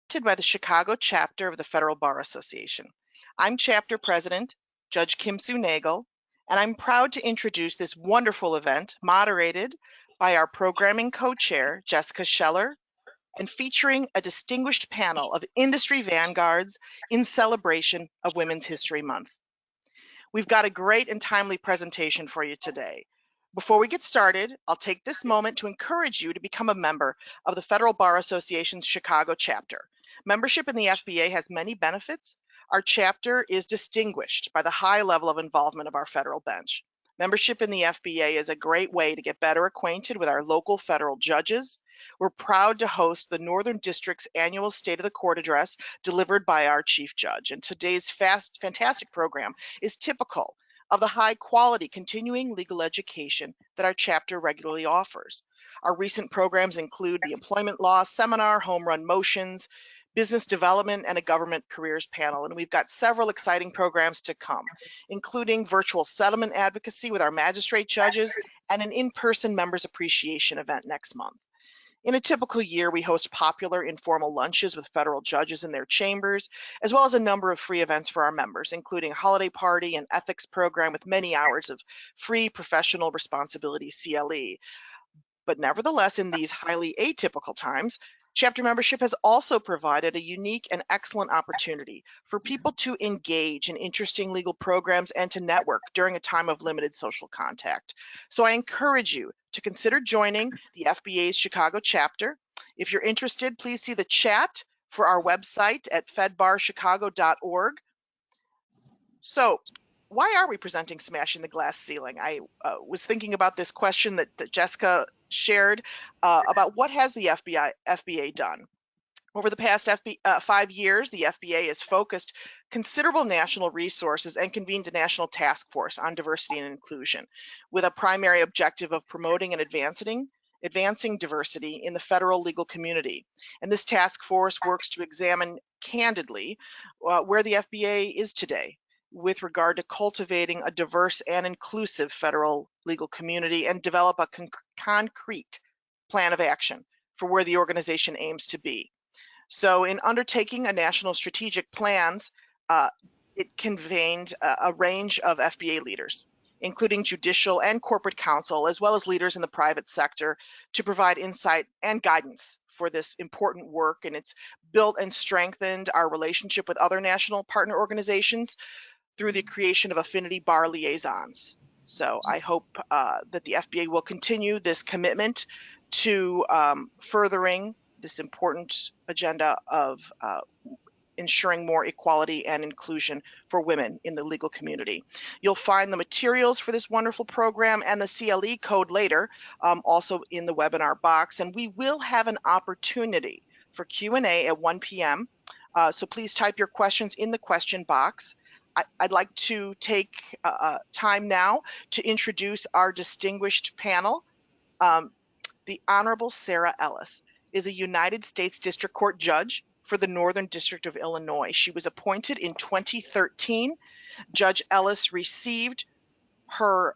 By the Chicago Chapter of the Federal Bar Association. I'm Chapter President, Judge Kim Sue Nagel, and I'm proud to introduce this wonderful event moderated by our programming co-chair, Jessica Scheller, and featuring a distinguished panel of industry vanguards in celebration of Women's History Month. We've got a great and timely presentation for you today. Before we get started, I'll take this moment to encourage you to become a member of the Federal Bar Association's Chicago chapter. Membership in the FBA has many benefits. Our chapter is distinguished by the high level of involvement of our federal bench. Membership in the FBA is a great way to get better acquainted with our local federal judges. We're proud to host the Northern District's annual State of the Court address delivered by our Chief Judge. And today's fantastic program is typical of the high quality continuing legal education that our chapter regularly offers. Our recent programs include the Employment Law Seminar, Home Run Motions, Business Development, and a Government Careers Panel. And we've got several exciting programs to come, including virtual settlement advocacy with our magistrate judges and an in-person members appreciation event next month. In a typical year, we host popular informal lunches with federal judges in their chambers, as well as a number of free events for our members, including a holiday party and ethics program with many hours of free professional responsibility CLE. But nevertheless, in these highly atypical times, chapter membership has also provided a unique and excellent opportunity for people to engage in interesting legal programs and to network during a time of limited social contact. So I encourage you to consider joining the FBA's Chicago chapter. If you're interested, please see the chat for our website at fedbarchicago.org. So why are we presenting Smashing the Glass Ceiling? I was thinking about this question that Jessica shared about what has the FBA done. Over the past 5 years, the FBA has focused considerable national resources and convened a national task force on diversity and inclusion with a primary objective of promoting and advancing diversity in the federal legal community. And this task force works to examine candidly where the FBA is today with regard to cultivating a diverse and inclusive federal legal community and develop a concrete plan of action for where the organization aims to be. So in undertaking a national strategic plans, it convened a range of FBA leaders, including judicial and corporate counsel, as well as leaders in the private sector, to provide insight and guidance for this important work. And it's built and strengthened our relationship with other national partner organizations through the creation of affinity bar liaisons. So I hope that the FBA will continue this commitment to furthering this important agenda of ensuring more equality and inclusion for women in the legal community. You'll find the materials for this wonderful program and the CLE code later, also in the webinar box. And we will have an opportunity for Q&A at 1 p.m. So please type your questions in the question box. I'd like to take time now to introduce our distinguished panel. The Honorable Sarah Ellis is a United States District Court judge for the Northern District of Illinois. She was appointed in 2013. Judge Ellis received her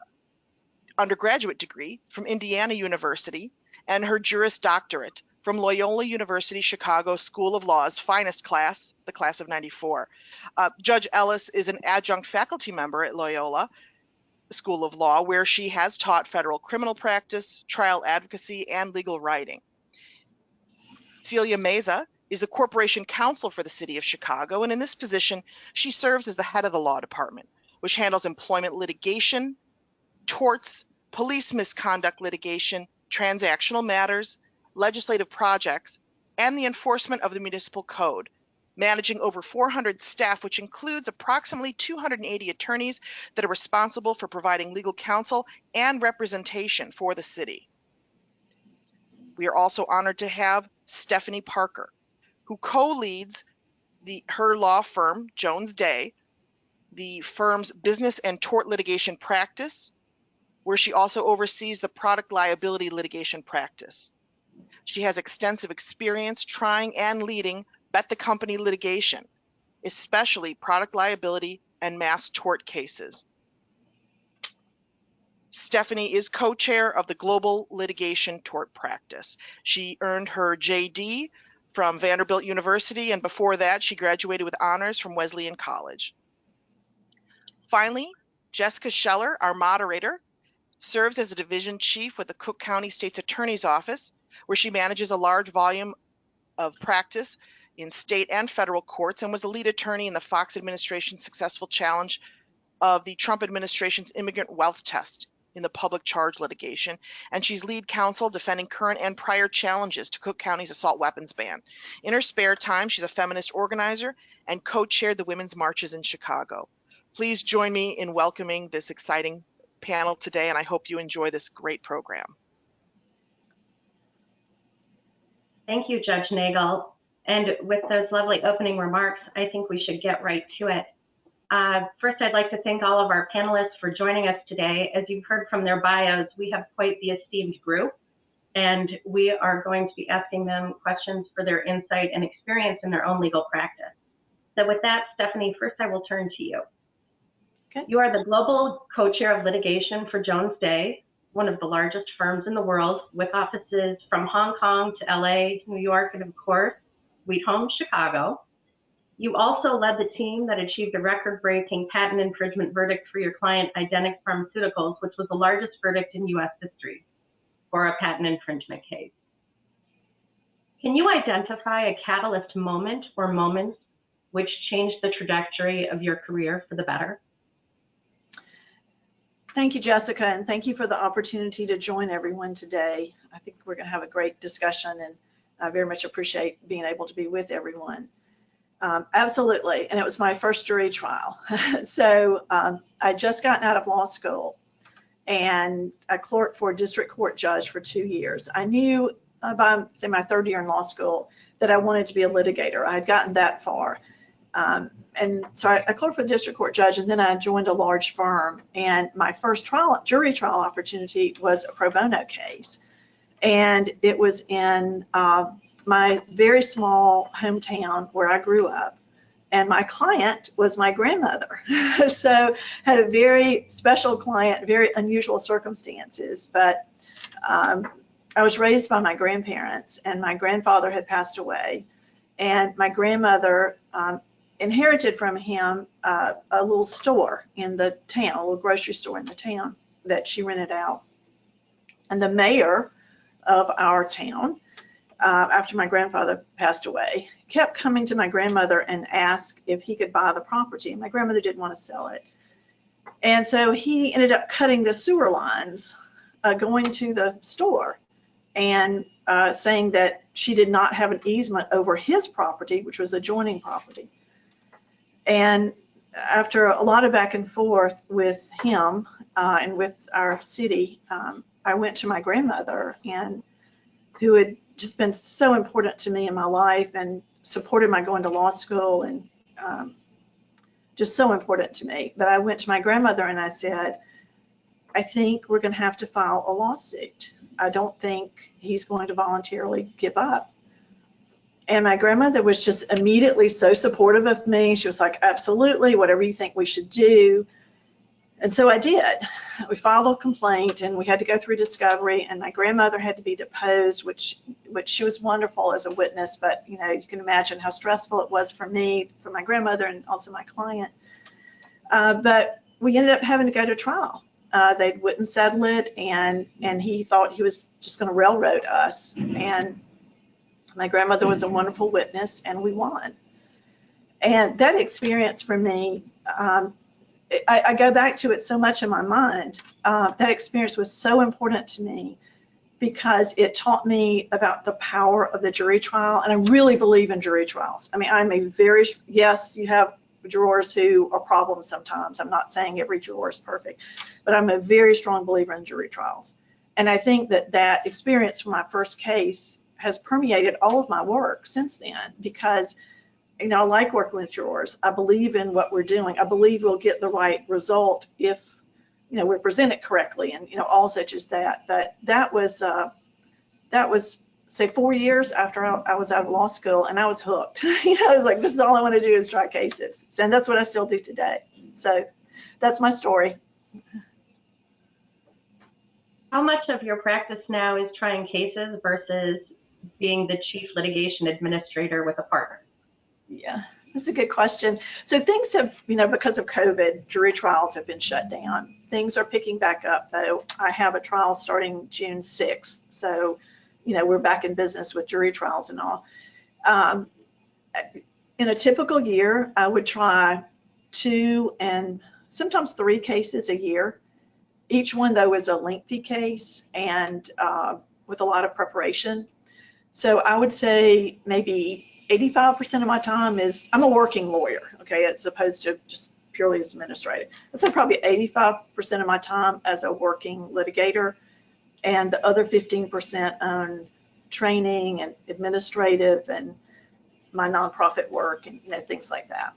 undergraduate degree from Indiana University and her Juris Doctorate from Loyola University Chicago School of Law's finest class, the class of '94. Judge Ellis is an adjunct faculty member at Loyola School of Law, where she has taught federal criminal practice, trial advocacy, and legal writing. Celia Meza is the corporation counsel for the city of Chicago, and in this position, she serves as the head of the law department, which handles employment litigation, torts, police misconduct litigation, transactional matters, legislative projects, and the enforcement of the municipal code, managing over 400 staff, which includes approximately 280 attorneys that are responsible for providing legal counsel and representation for the city. We are also honored to have Stephanie Parker, who co-leads her law firm, Jones Day, the firm's business and tort litigation practice, where she also oversees the product liability litigation practice. She has extensive experience trying and leading bet the company litigation, especially product liability and mass tort cases. Stephanie is co-chair of the Global Litigation Tort Practice. She earned her JD from Vanderbilt University, and before that, she graduated with honors from Wesleyan College. Finally, Jessica Scheller, our moderator, serves as a division chief with the Cook County State's Attorney's Office, where she manages a large volume of practice in state and federal courts, and was the lead attorney in the Fox administration's successful challenge of the Trump administration's immigrant wealth test in the public charge litigation, and she's lead counsel defending current and prior challenges to Cook County's assault weapons ban. In her spare time, she's a feminist organizer and co-chaired the women's marches in Chicago. Please join me in welcoming this exciting panel today, and I hope you enjoy this great program. Thank you, Judge Nagel. And with those lovely opening remarks, I think we should get right to it. First, I'd like to thank all of our panelists for joining us today. As you've heard from their bios, we have quite the esteemed group, and we are going to be asking them questions for their insight and experience in their own legal practice. So with that, Stephanie, first I will turn to you. Okay. You are the global co-chair of litigation for Jones Day, one of the largest firms in the world, with offices from Hong Kong to LA, New York, and of course, Sweet Home, Chicago. You also led the team that achieved a record-breaking patent infringement verdict for your client, Identic Pharmaceuticals, which was the largest verdict in U.S. history for a patent infringement case. Can you identify a catalyst moment or moments which changed the trajectory of your career for the better? Thank you, Jessica, and thank you for the opportunity to join everyone today. I think we're going to have a great discussion, and I very much appreciate being able to be with everyone. Absolutely, and it was my first jury trial. So I'd just gotten out of law school, and I clerked for a district court judge for 2 years. I knew by, say, my third year in law school that I wanted to be a litigator. I had gotten that far. And so I clerked for the district court judge, and then I joined a large firm. And my first jury trial opportunity was a pro bono case. And it was in my very small hometown where I grew up. And my client was my grandmother. So had a very special client, very unusual circumstances. But I was raised by my grandparents, and my grandfather had passed away. And my grandmother inherited from him a little store in the town, a little grocery store in the town that she rented out. And the mayor of our town, after my grandfather passed away, kept coming to my grandmother and asked if he could buy the property. And my grandmother didn't want to sell it. And so he ended up cutting the sewer lines going to the store and saying that she did not have an easement over his property, which was adjoining property. And after a lot of back and forth with him and with our city, I went to my grandmother, and who had just been so important to me in my life and supported my going to law school, and just so important to me. But I went to my grandmother and I said, I think we're going to have to file a lawsuit. I don't think he's going to voluntarily give up. And my grandmother was just immediately so supportive of me. She was like, absolutely, whatever you think we should do. And so I did. We filed a complaint, and we had to go through discovery, and my grandmother had to be deposed, which she was wonderful as a witness, but you know, you can imagine how stressful it was for me, for my grandmother, and also my client. But we ended up having to go to trial. They wouldn't settle it, and he thought he was just going to railroad us. And my grandmother was a wonderful witness, and we won. And that experience for me, I go back to it so much in my mind. That experience was so important to me because it taught me about the power of the jury trial, and I really believe in jury trials. I mean, I'm a very, yes, you have jurors who are problems sometimes. I'm not saying every juror is perfect, but I'm a very strong believer in jury trials. And I think that that experience from my first case has permeated all of my work since then, because you know, I like working with jurors. I believe in what we're doing. I believe we'll get the right result if, you know, we present it correctly, and you know, all such as that. But that was say 4 years after I was out of law school, and I was hooked. You know, I was like, this is all I want to do is try cases, and that's what I still do today. So that's my story. How much of your practice now is trying cases versus being the chief litigation administrator with a partner? Yeah, that's a good question. So things have, because of COVID, jury trials have been shut down. Things are picking back up, though. I have a trial starting June 6th. So, we're back in business with jury trials and all. In a typical year, I would try 2 and sometimes 3 cases a year. Each one, though, is a lengthy case and with a lot of preparation. So I would say maybe 85% of my time I'm a working lawyer, okay, as opposed to just purely as administrative. I'd say probably 85% of my time as a working litigator, and the other 15% on training and administrative and my nonprofit work and things like that.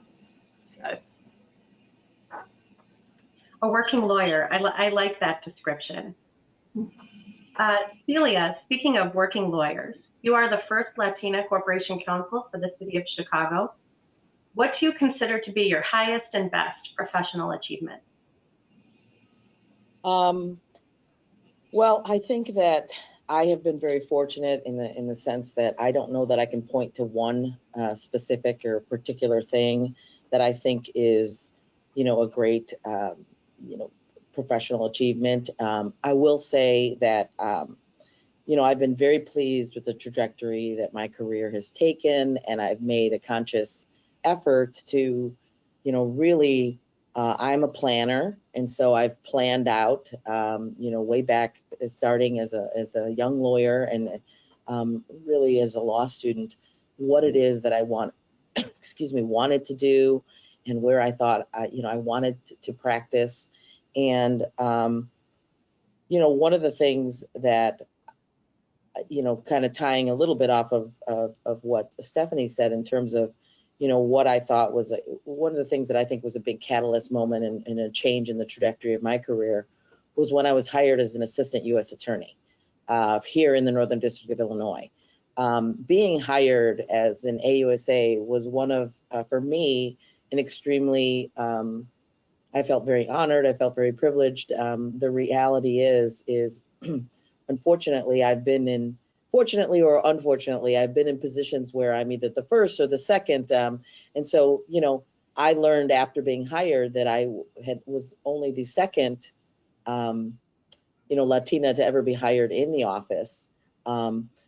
So. A working lawyer. I like that description. Celia, speaking of working lawyers, you are the first Latina corporation counsel for the city of Chicago. What do you consider to be your highest and best professional achievement? Well, I think that I have been very fortunate in the sense that I don't know that I can point to one specific or particular thing that I think is, a great, professional achievement. I will say that, I've been very pleased with the trajectory that my career has taken, and I've made a conscious effort to, really, I'm a planner, and so I've planned out, way back starting as a young lawyer and really as a law student, what it is that I wanted to do, and where I thought, I wanted to practice. And, one of the things that, kind of tying a little bit off of what Stephanie said in terms of, what I thought was one of the things that I think was a big catalyst moment and a change in the trajectory of my career was when I was hired as an assistant U.S. attorney here in the Northern District of Illinois. Being hired as an AUSA was one of, for me, an extremely, I felt very honored. I felt very privileged. The reality is unfortunately, fortunately or unfortunately, I've been in positions where I'm either the first or the second. And so, I learned after being hired that I was only the second, Latina to ever be hired in the office.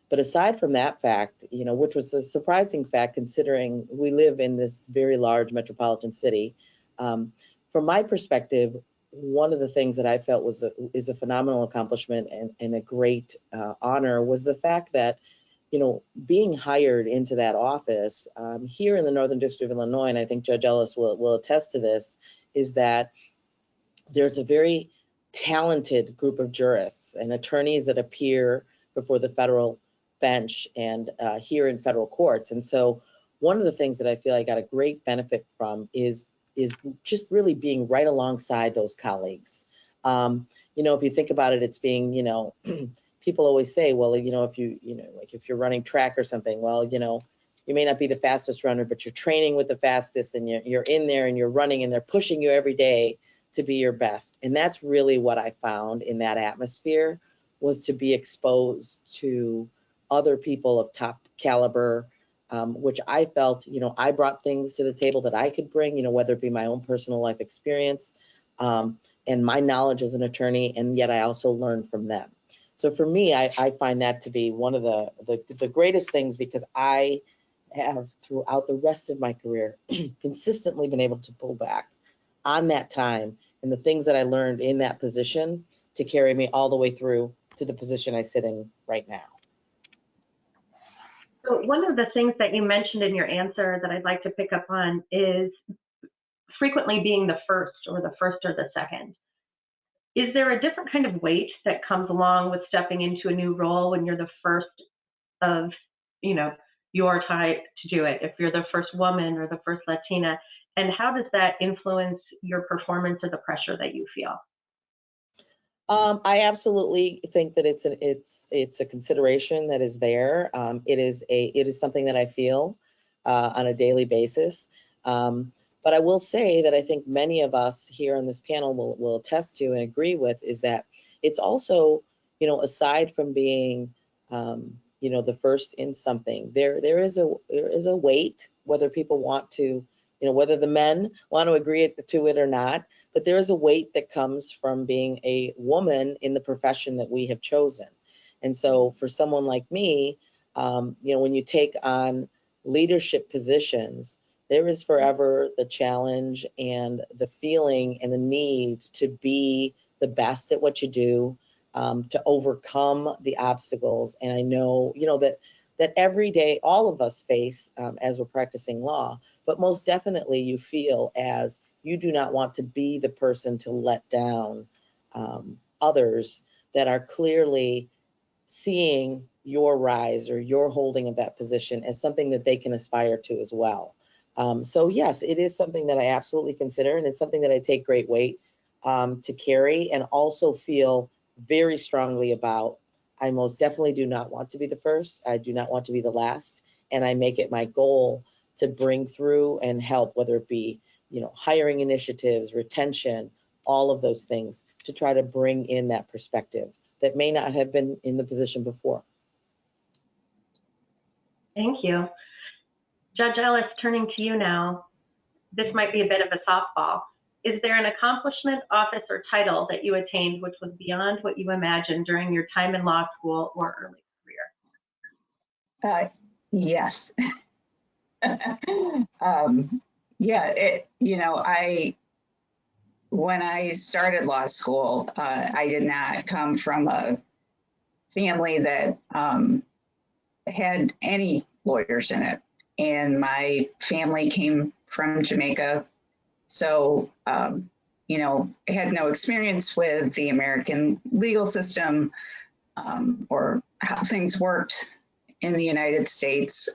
But aside from that fact, which was a surprising fact considering we live in this very large metropolitan city, from my perspective, one of the things that I felt is a phenomenal accomplishment and a great honor was the fact that, being hired into that office here in the Northern District of Illinois, and I think Judge Ellis will attest to this, is that there's a very talented group of jurists and attorneys that appear before the federal bench and here in federal courts. And so one of the things that I feel I got a great benefit from is just really being right alongside those colleagues. If you think about it, it's being, people always say, well, if if you're running track or something, well, you may not be the fastest runner, but you're training with the fastest and you're in there and you're running and they're pushing you every day to be your best. And that's really what I found in that atmosphere, was to be exposed to other people of top caliber, which I felt, I brought things to the table that I could bring, whether it be my own personal life experience and my knowledge as an attorney, and yet I also learned from them. So for me, I find that to be one of the greatest things, because I have throughout the rest of my career consistently been able to pull back on that time and the things that I learned in that position to carry me all the way through to the position I sit in right now. So one of the things that you mentioned in your answer that I'd like to pick up on is frequently being the first or the second. Is there a different kind of weight that comes along with stepping into a new role when you're the first of, your type to do it, if you're the first woman or the first Latina? And how does that influence your performance or the pressure that you feel? I absolutely think that it's a consideration that is there. It is something that I feel on a daily basis. But I will say that I think many of us here on this panel will attest to and agree with is that it's also, aside from being the first in something. There is a weight, whether people want to, whether the men want to agree to it or not, but there is a weight that comes from being a woman in the profession that we have chosen. And so for someone like me, when you take on leadership positions, there is forever the challenge and the feeling and the need to be the best at what you do, to overcome the obstacles. And I know, that every day all of us face as we're practicing law, but most definitely you feel as you do not want to be the person to let down others that are clearly seeing your rise or your holding of that position as something that they can aspire to as well. So yes, it is something that I absolutely consider, and it's something that I take great weight to carry, and also feel very strongly about. I most definitely do not want to be the first. I do not want to be the last. And I make it my goal to bring through and help, whether it be, hiring initiatives, retention, all of those things, to try to bring in that perspective that may not have been in the position before. Thank you. Judge Ellis, turning to you now. This might be a bit of a softball. Is there an accomplishment, office, or title that you attained which was beyond what you imagined during your time in law school or early career? Yes. When I started law school, I did not come from a family that had any lawyers in it. And my family came from Jamaica. So, I had no experience with the American legal system or how things worked in the United States.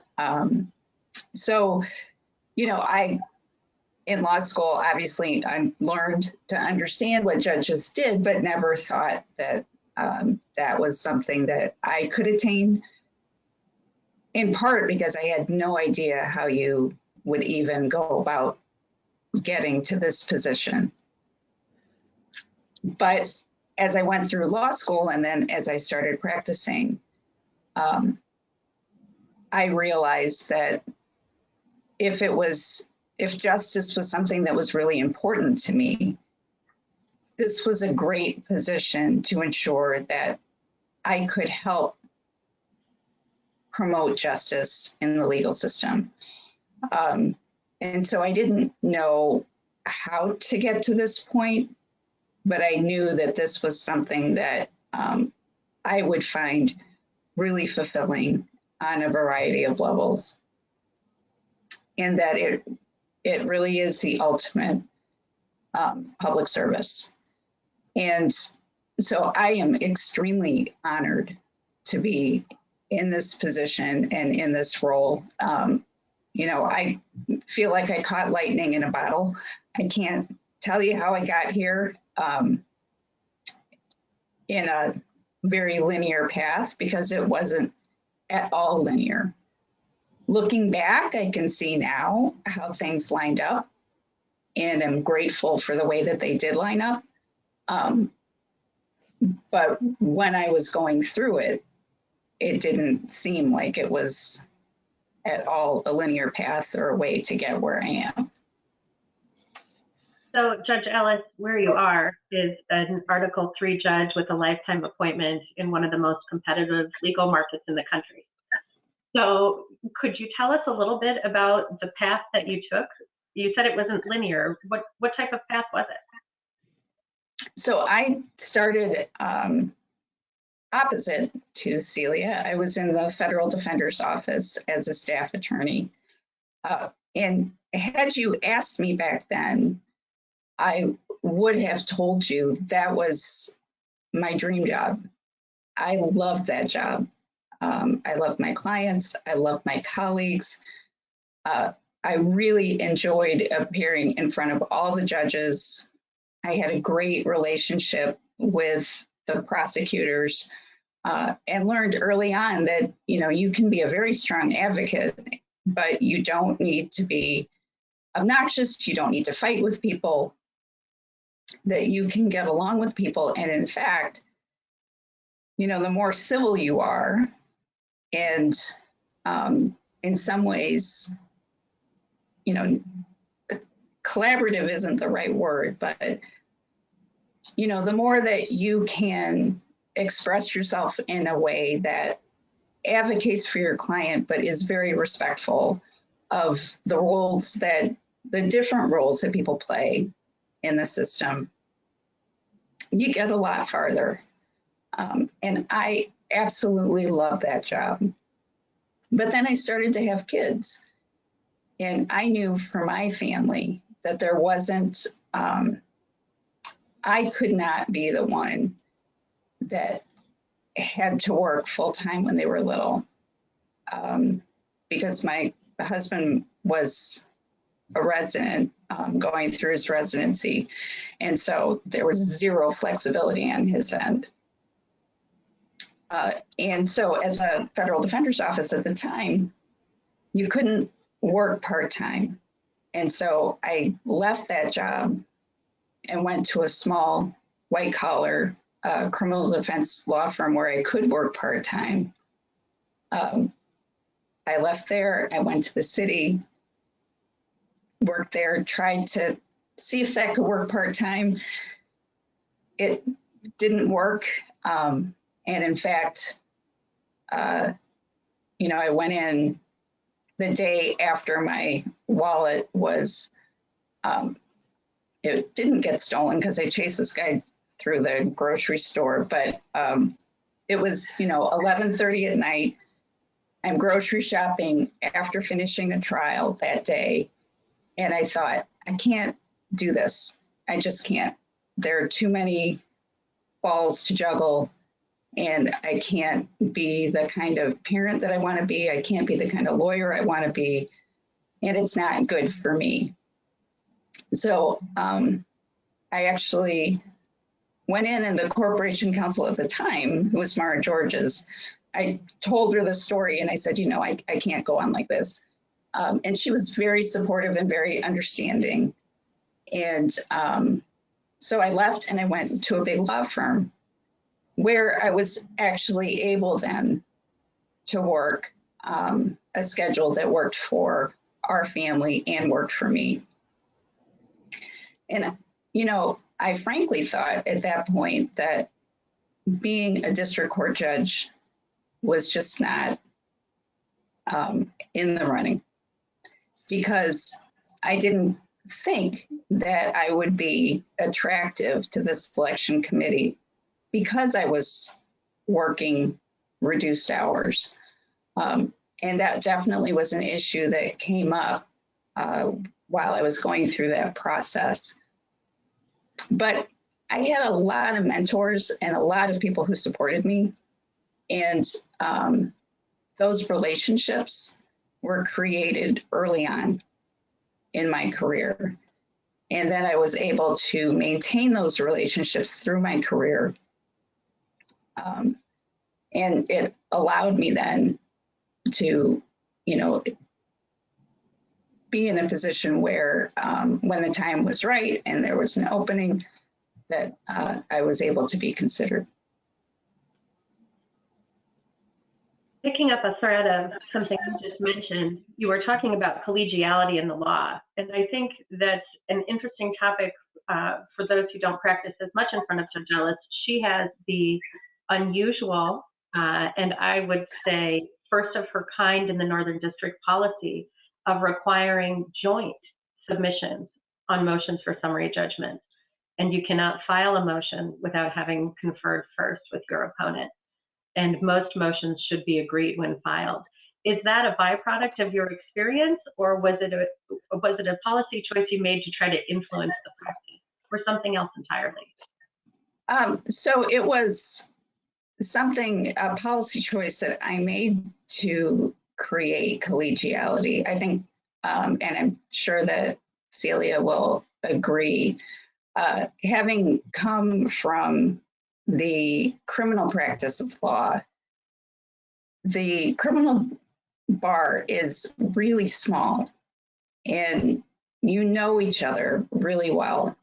In law school, obviously, I learned to understand what judges did, but never thought that that was something that I could attain, in part because I had no idea how you would even go about getting to this position. But as I went through law school and then as I started practicing, I realized that if justice was something that was really important to me, this was a great position to ensure that I could help promote justice in the legal system. And so I didn't know how to get to this point, but I knew that this was something that I would find really fulfilling on a variety of levels. And that it really is the ultimate public service. And so I am extremely honored to be in this position and in this role. I feel like I caught lightning in a bottle. I can't tell you how I got here in a very linear path, because it wasn't at all linear. Looking back, I can see now how things lined up, and I'm grateful for the way that they did line up. But when I was going through it, it didn't seem like it was at all a linear path or a way to get where I am. So Judge Ellis, where you are is an Article III judge with a lifetime appointment in one of the most competitive legal markets in the country. So could you tell us a little bit about the path that you took? You said it wasn't linear. What type of path was it? So I started opposite to Celia. I was in the Federal Defender's Office as a staff attorney. And had you asked me back then, I would have told you that was my dream job. I loved that job. I loved my clients. I loved my colleagues. I really enjoyed appearing in front of all the judges. I had a great relationship with the prosecutors and learned early on that, you can be a very strong advocate, but you don't need to be obnoxious. You don't need to fight with people, that you can get along with people. And in fact, the more civil you are And in some ways, you know, collaborative isn't the right word, but, you know, the more that you can express yourself in a way that advocates for your client, but is very respectful of the roles that, the different roles that people play in the system, you get a lot farther. And I absolutely love that job. But then I started to have kids. And I knew for my family that there wasn't, I could not be the one that had to work full time when they were little, because my husband was a resident going through his residency. And so there was zero flexibility on his end. And so at the Federal Defender's Office at the time, you couldn't work part-time. And so I left that job and went to a small white-collar criminal defense law firm where I could work part-time. I left there, I went to the city, worked there, tried to see if that could work part-time. It didn't work. And in fact, you know, I went in the day after my wallet was, it didn't get stolen because I chased this guy through the grocery store, but it was, you know, 11:30 at night. I'm grocery shopping after finishing a trial that day. And I thought, I can't do this. I just can't. There are too many balls to juggle. And I can't be the kind of parent that I want to be. I can't be the kind of lawyer I want to be. And it's not good for me. So I actually went in, and the corporation counsel at the time, who was Mara Georges, I told her the story and I said, you know, I can't go on like this. And she was very supportive and very understanding. And so I left and I went to a big law firm where I was actually able then to work a schedule that worked for our family and worked for me. And, you know, I frankly thought at that point that being a district court judge was just not in the running, because I didn't think that I would be attractive to the selection committee because I was working reduced hours. And that definitely was an issue that came up while I was going through that process. But I had a lot of mentors and a lot of people who supported me. And those relationships were created early on in my career. And then I was able to maintain those relationships through my career. And it allowed me then to, you know, be in a position where when the time was right and there was an opening, that I was able to be considered. Picking up a thread of something you just mentioned, you were talking about collegiality in the law. And I think that's an interesting topic for those who don't practice as much in front of Judge Ellis. She has the unusual, and I would say first of her kind in the Northern District policy of requiring joint submissions on motions for summary judgment. And you cannot file a motion without having conferred first with your opponent. And most motions should be agreed when filed. Is that a byproduct of your experience, or was it a policy choice you made to try to influence the practice, or something else entirely? So it was a policy choice that I made to create collegiality. I think, and I'm sure that Celia will agree, having come from the criminal practice of law, the criminal bar is really small and you know each other really well.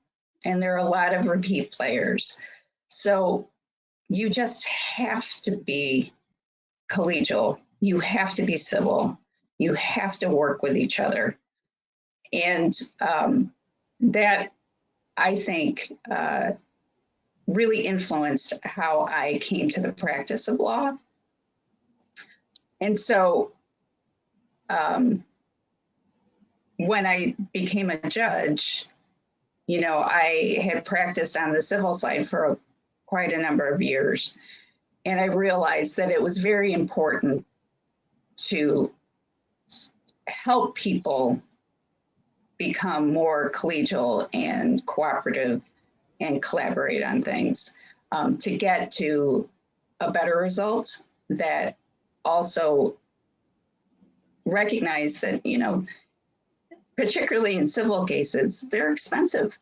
And there are a lot of repeat players. So you just have to be collegial you have to be civil. You have to work with each other. And that, I think, really influenced how I came to the practice of law. And so when I became a judge, you know, I had practiced on the civil side for quite a number of years. And I realized that it was very important to help people become more collegial and cooperative and collaborate on things to get to a better result that also recognize that, you know, particularly in civil cases, they're expensive.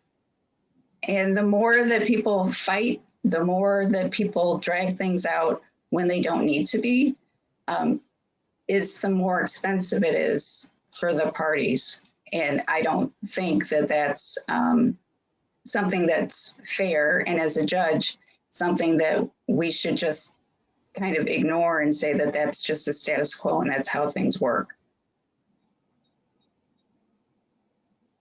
And the more that people fight, the more that people drag things out when they don't need to be, is the more expensive it is for the parties. And I don't think that that's something that's fair. And as a judge, something that we should just kind of ignore and say that that's just the status quo and that's how things work.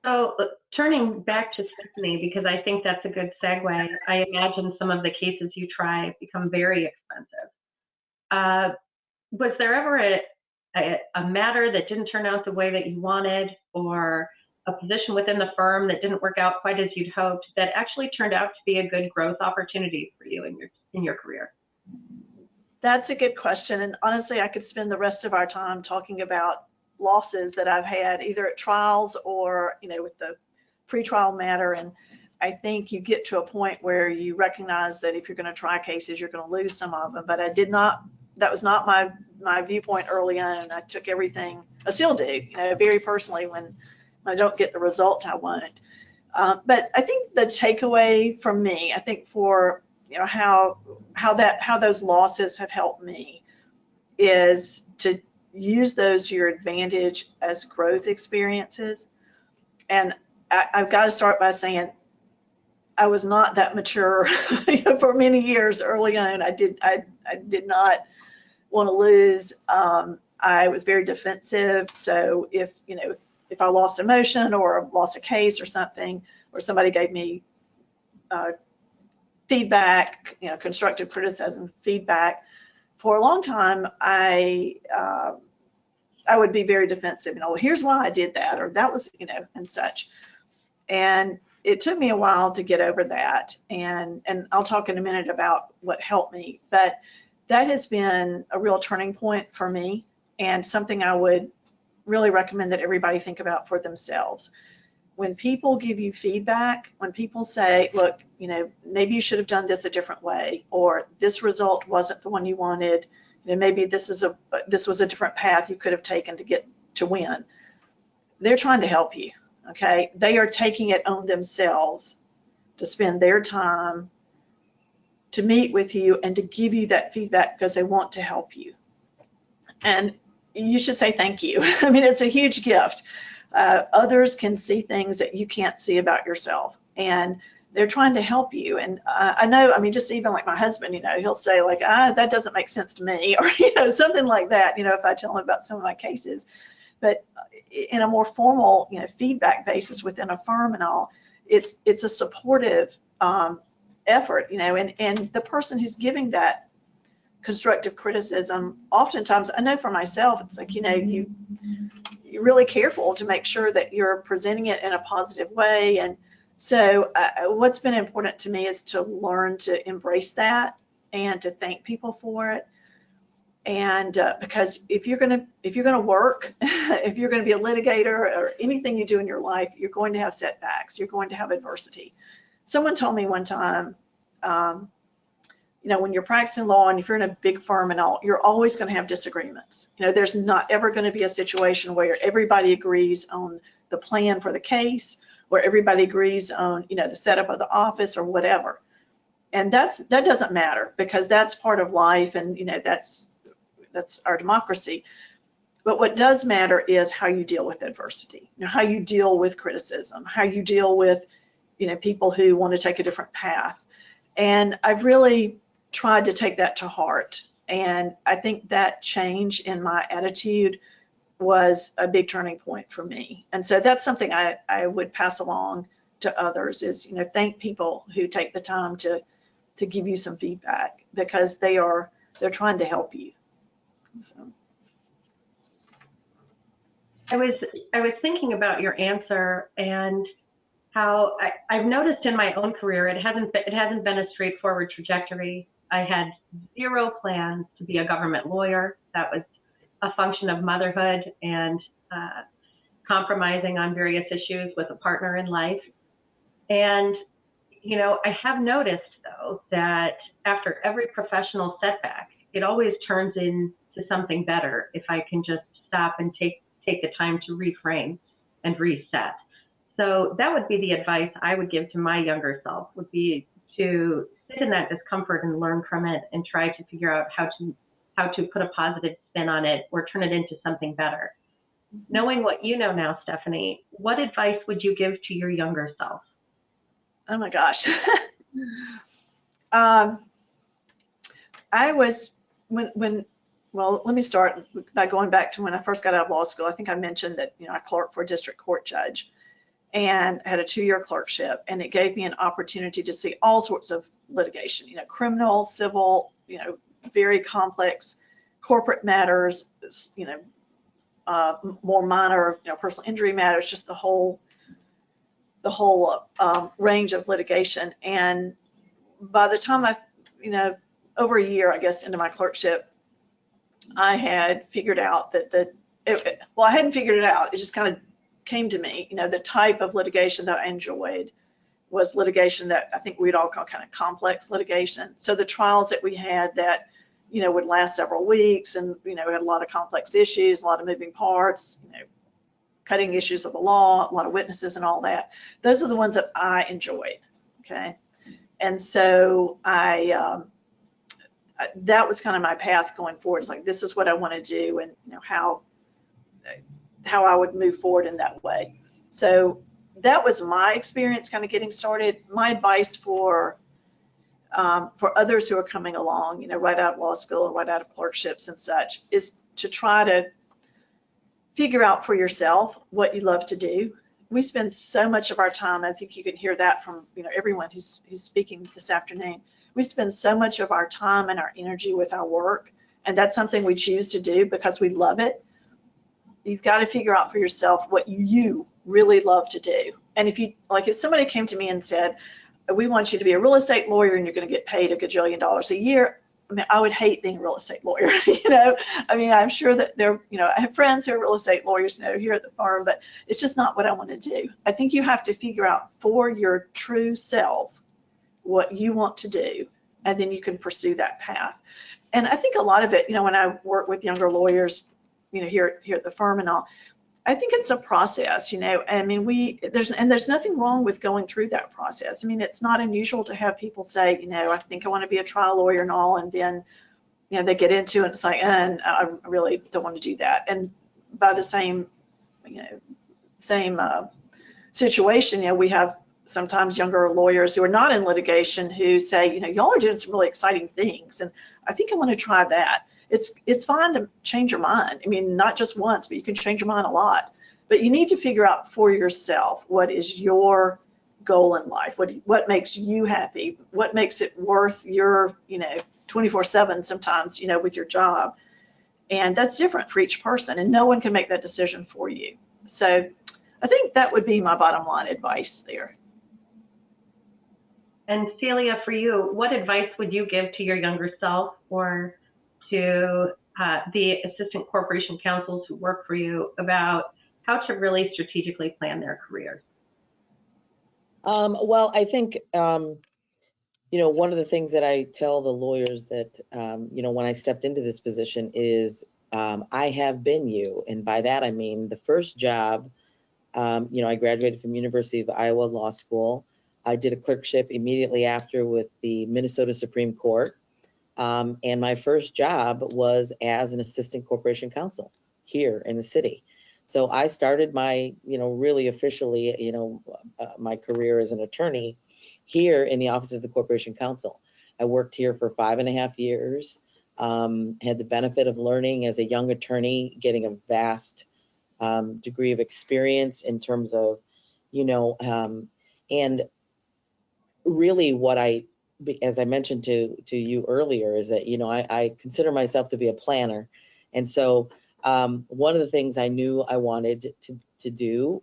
So turning back to Stephanie, because I think that's a good segue, I imagine some of the cases you try become very expensive. Was there ever a matter that didn't turn out the way that you wanted, or a position within the firm that didn't work out quite as you'd hoped, that actually turned out to be a good growth opportunity for you in your career? That's a good question. And honestly, I could spend the rest of our time talking about losses that I've had either at trials or, you know, with the pretrial matter. And I think you get to a point where you recognize that if you're going to try cases, you're going to lose some of them. But I did not, that was not my viewpoint early on. I took everything, I still do, you know, very personally when I don't get the result I want. But I think the takeaway from me, I think for, you know, how those losses have helped me is to use those to your advantage as growth experiences. And I've got to start by saying I was not that mature for many years early on. I did not want to lose. I was very defensive. So if I lost a motion or lost a case or something, or somebody gave me feedback, you know, constructive criticism, feedback, for a long time, I would be very defensive. You know, well, here's why I did that, or that was, you know, and such. And it took me a while to get over that. And I'll talk in a minute about what helped me. But that has been a real turning point for me, and something I would really recommend that everybody think about for themselves. When people give you feedback, when people say, look, you know, maybe you should have done this a different way, or this result wasn't the one you wanted, you know, maybe this was a different path you could have taken to get to win. They're trying to help you, okay? They are taking it on themselves to spend their time to meet with you and to give you that feedback because they want to help you. And you should say thank you. I mean, it's a huge gift. Others can see things that you can't see about yourself, and they're trying to help you. And I know, I mean, just even like my husband, you know, he'll say like, that doesn't make sense to me, or, you know, something like that, you know, if I tell him about some of my cases. But in a more formal, you know, feedback basis within a firm and all, it's a supportive effort, you know, and the person who's giving that constructive criticism, oftentimes, I know for myself, it's like, you know, you're really careful to make sure that you're presenting it in a positive way. And so what's been important to me is to learn to embrace that and to thank people for it. And because if you're going to work, if you're going to be a litigator or anything you do in your life, you're going to have setbacks. You're going to have adversity. Someone told me one time, you know, when you're practicing law and if you're in a big firm and all, you're always going to have disagreements. You know, there's not ever going to be a situation where everybody agrees on the plan for the case, where everybody agrees on, you know, the setup of the office or whatever. And that doesn't matter, because that's part of life, and, you know, that's our democracy. But what does matter is how you deal with adversity, you know, how you deal with criticism, how you deal with, you know, people who want to take a different path. And I've really tried to take that to heart And I think that change in my attitude was a big turning point for me. And so that's something I would pass along to others is, you know, thank people who take the time to give you some feedback, because they're trying to help you. So. I was thinking about your answer and how I've noticed in my own career it hasn't been a straightforward trajectory. I had zero plans to be a government lawyer. That was a function of motherhood and compromising on various issues with a partner in life. And you know, I have noticed though that after every professional setback, it always turns into something better if I can just stop and take the time to reframe and reset. So that would be the advice I would give to my younger self, would be to sit in that discomfort and learn from it and try to figure out how to put a positive spin on it or turn it into something better. Knowing what you know now, Stephanie, what advice would you give to your younger self? Oh my gosh. I was, well, let me start by going back to when I first got out of law school. I think I mentioned that, you know, I clerked for a district court judge and had a 2-year clerkship, and it gave me an opportunity to see all sorts of litigation, you know, criminal, civil, you know, very complex corporate matters, you know, more minor, you know, personal injury matters, just the whole range of litigation. And by the time you know, over a year, I guess, into my clerkship, I had figured out that well, I hadn't figured it out. It just kind of came to me, you know, the type of litigation that I enjoyed was litigation that I think we'd all call kind of complex litigation. So the trials that we had that, you know, would last several weeks and, you know, had a lot of complex issues, a lot of moving parts, you know, cutting issues of the law, a lot of witnesses and all that. Those are the ones that I enjoyed, okay? And so that was kind of my path going forward. It's like, this is what I want to do, and, you know, how I would move forward in that way. So that was my experience kind of getting started. My advice for others who are coming along, you know, right out of law school or right out of clerkships and such, is to try to figure out for yourself what you love to do. We spend so much of our time, I think you can hear that from, you know, everyone who's speaking this afternoon. We spend so much of our time and our energy with our work, and that's something we choose to do because we love it. You've got to figure out for yourself what you really love to do. And if somebody came to me and said, we want you to be a real estate lawyer and you're going to get paid $1 gajillion a year, I mean, I would hate being a real estate lawyer. You know, I mean, I'm sure that you know, I have friends who are real estate lawyers, you know, here at the firm, but it's just not what I want to do. I think you have to figure out for your true self what you want to do, and then you can pursue that path. And I think a lot of it, you know, when I work with younger lawyers, you know, here at the firm and all, I think it's a process, you know. I mean, there's nothing wrong with going through that process. I mean, it's not unusual to have people say, you know, I think I want to be a trial lawyer and all, and then, you know, they get into it and it's like, and I really don't want to do that. And by the same situation, you know, we have sometimes younger lawyers who are not in litigation who say, you know, y'all are doing some really exciting things, and I think I want to try that. It's fine to change your mind. I mean, not just once, but you can change your mind a lot. But you need to figure out for yourself what is your goal in life, what makes you happy, what makes it worth your, you know, 24/7 sometimes, you know, with your job. And that's different for each person, and no one can make that decision for you. So I think that would be my bottom line advice there. And Celia, for you, what advice would you give to your younger self or to the assistant corporation counsels who work for you about how to really strategically plan their careers? Well, I think, you know, one of the things that I tell the lawyers that, you know, when I stepped into this position is I have been you. And by that, I mean the first job, you know, I graduated from University of Iowa Law School. I did a clerkship immediately after with the Minnesota Supreme Court. And my first job was as an assistant corporation counsel here in the city. So I started my, you know, really officially, you know, my career as an attorney here in the Office of the Corporation Counsel. I worked here for 5.5 years. Had the benefit of learning as a young attorney, getting a vast degree of experience in terms of, and really what as I mentioned to you earlier, is that, I consider myself to be a planner. And so one of the things I knew I wanted to do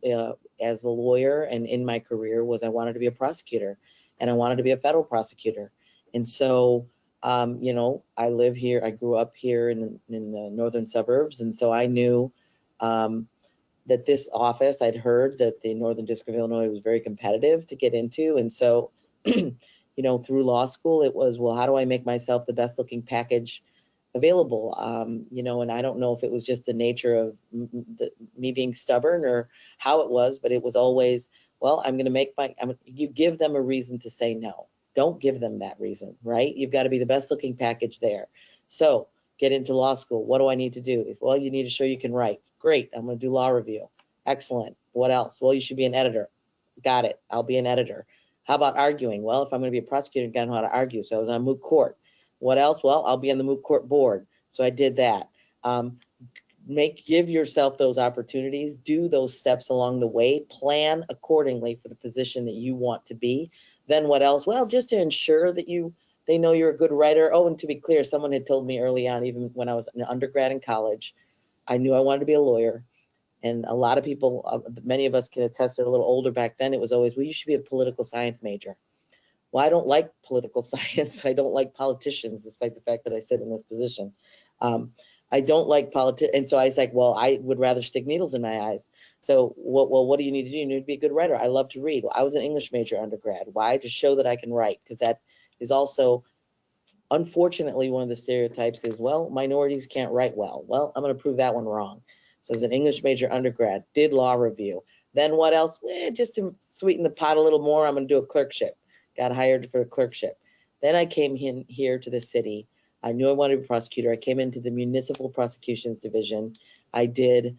as a lawyer and in my career was I wanted to be a prosecutor, and I wanted to be a federal prosecutor. And so, I live here, I grew up here in the northern suburbs. And so I knew that this office, I'd heard that the Northern District of Illinois was very competitive to get into. And so, through law school, it was, well, how do I make myself the best looking package available? And I don't know if it was just the nature of me being stubborn or how it was, but it was always, well, I'm going to make you give them a reason to say no. Don't give them that reason, right? You've got to be the best looking package there. So get into law school. What do I need to do? Well, you need to show you can write. Great. I'm going to do law review. Excellent. What else? Well, you should be an editor. Got it. I'll be an editor. How about arguing? Well, if I'm going to be a prosecutor, I got to know how to argue. So I was on moot court. What else? Well, I'll be on the moot court board. So I did that. Give yourself those opportunities, do those steps along the way, plan accordingly for the position that you want to be. Then what else? Well, just to ensure that they know you're a good writer. Oh, and to be clear, someone had told me early on, even when I was an undergrad in college, I knew I wanted to be a lawyer. And a lot of people, many of us can attest, they're a little older back then, it was always, well, you should be a political science major. Well, I don't like political science. I don't like politicians, despite the fact that I sit in this position. I don't like politics. And so I was like, well, I would rather stick needles in my eyes. So, what do you need to do? You need to be a good writer. I love to read. Well, I was an English major undergrad. Why? To show that I can write, because that is also, unfortunately, one of the stereotypes is, well, minorities can't write well. Well, I'm going to prove that one wrong. So I was an English major undergrad, did law review. Then what else? Just to sweeten the pot a little more, I'm going to do a clerkship. Got hired for a clerkship. Then I came in here to the city. I knew I wanted to be a prosecutor. I came into the municipal prosecutions division. I did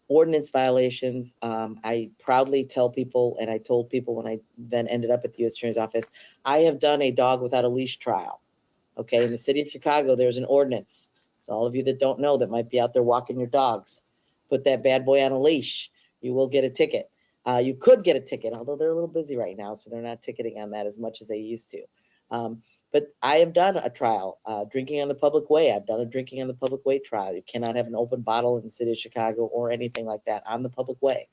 ordinance violations. I proudly tell people, and I told people when I then ended up at the U.S. Attorney's Office, I have done a dog without a leash trial. Okay, in the city of Chicago, there's an ordinance. So all of you that don't know, that might be out there walking your dogs, put that bad boy on a leash. You will get a ticket. You could get a ticket, although they're a little busy right now, so they're not ticketing on that as much as they used to. But I have done a trial, drinking on the public way. I've done a drinking on the public way trial. You cannot have an open bottle in the city of Chicago or anything like that on the public way.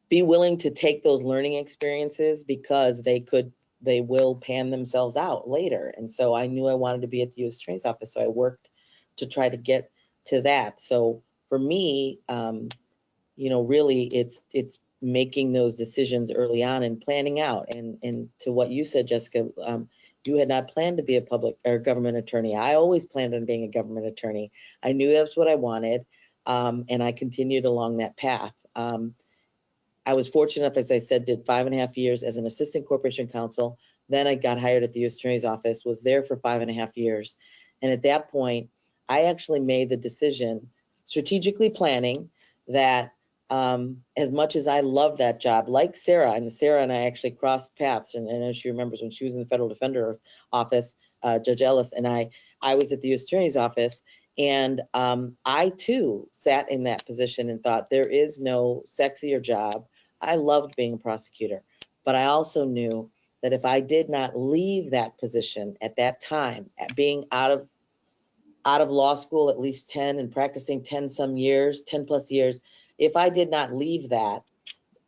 Be willing to take those learning experiences, because they will pan themselves out later. And so I knew I wanted to be at the U.S. Attorney's Office, so I worked to try to get to that. So for me, really it's making those decisions early on and planning out. And to what you said, Jessica, you had not planned to be a public or government attorney. I always planned on being a government attorney. I knew that's what I wanted, and I continued along that path. I was fortunate enough, as I said, did 5.5 years as an assistant corporation counsel. Then I got hired at the U.S. Attorney's Office, was there for 5.5 years. And at that point, I actually made the decision, strategically planning, that as much as I love that job, like Sarah and I actually crossed paths. And as she remembers, when she was in the Federal Defender Office, Judge Ellis and I was at the U.S. Attorney's Office. And I too sat in that position and thought, there is no sexier job. I loved being a prosecutor, but I also knew that if I did not leave that position at that time, at being out of law school at least 10 and practicing 10 plus years, if I did not leave that,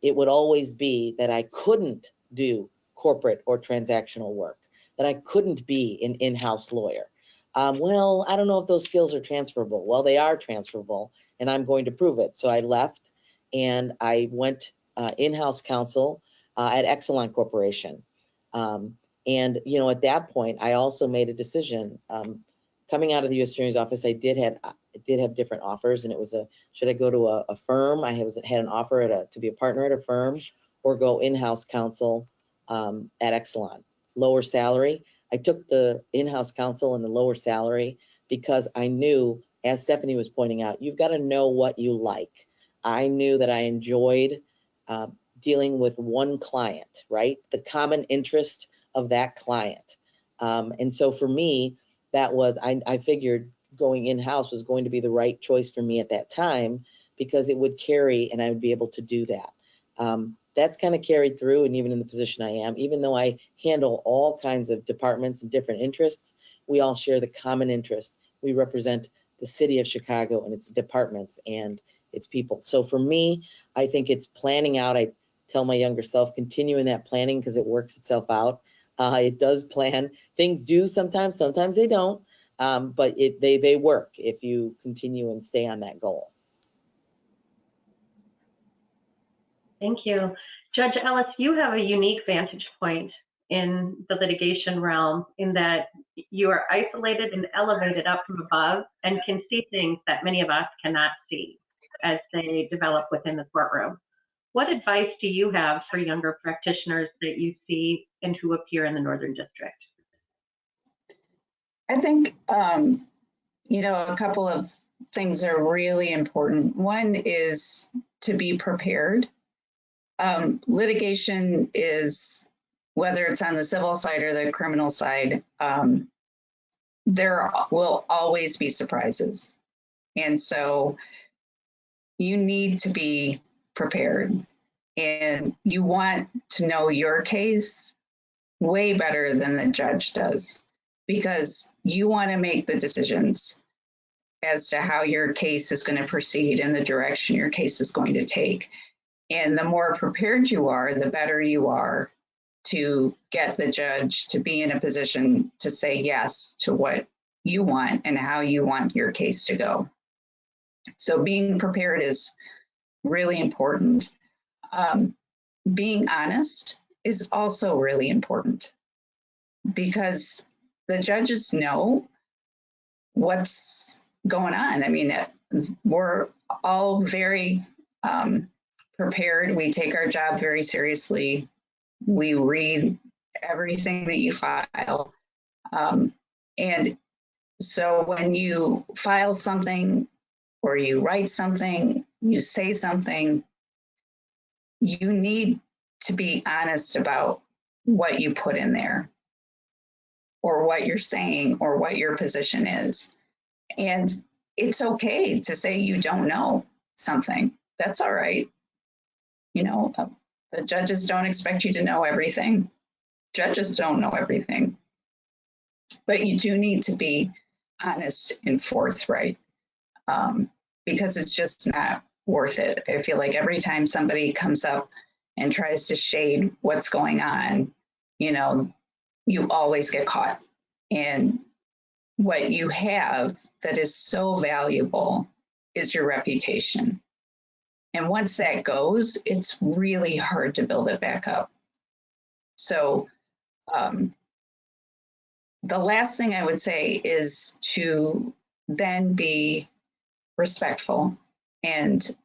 it would always be that I couldn't do corporate or transactional work, that I couldn't be an in-house lawyer. Well, I don't know if those skills are transferable. Well, they are transferable, and I'm going to prove it. So I left, and I went in-house counsel at Exelon Corporation. And, at that point, I also made a decision. Coming out of the U.S. Attorney's Office, I did have different offers, and it was should I go to a firm? I had an offer to be a partner at a firm, or go in-house counsel at Exelon. Lower salary. I took the in-house counsel and the lower salary because I knew, as Stephanie was pointing out, you've got to know what you like. I knew that I enjoyed dealing with one client, right? The common interest of that client. And so for me, that was, I figured going in-house was going to be the right choice for me at that time, because it would carry and I would be able to do that. That's kind of carried through, and even in the position I am, even though I handle all kinds of departments and different interests, we all share the common interest. We represent the city of Chicago and its departments and its people. So for me, I think it's planning out. I tell my younger self, continue in that planning because it works itself out. It does plan. Things do sometimes they don't, but they work if you continue and stay on that goal. Thank you. Judge Ellis, you have a unique vantage point in the litigation realm in that you are isolated and elevated up from above and can see things that many of us cannot see as they develop within the courtroom. What advice do you have for younger practitioners that you see and who appear in the Northern District? I think, a couple of things are really important. One is to be prepared. Litigation is, whether it's on the civil side or the criminal side, there will always be surprises. And so you need to be prepared, and you want to know your case way better than the judge does, because you want to make the decisions as to how your case is going to proceed and the direction your case is going to take. And the more prepared you are, the better you are to get the judge to be in a position to say yes to what you want and how you want your case to go. So being prepared is really important. Being honest is also really important, because the judges know what's going on. I mean, we're all very prepared. We take our job very seriously. We read everything that you file. And so when you file something or you write something, you say something, you need to be honest about what you put in there or what you're saying or what your position is. And it's okay to say you don't know something. That's all right. The judges don't expect you to know everything. Judges don't know everything. But you do need to be honest and forthright, because it's just not worth it. I feel like every time somebody comes up and tries to shade what's going on, you always get caught. And what you have that is so valuable is your reputation. And once that goes, it's really hard to build it back up. So the last thing I would say is to then be respectful and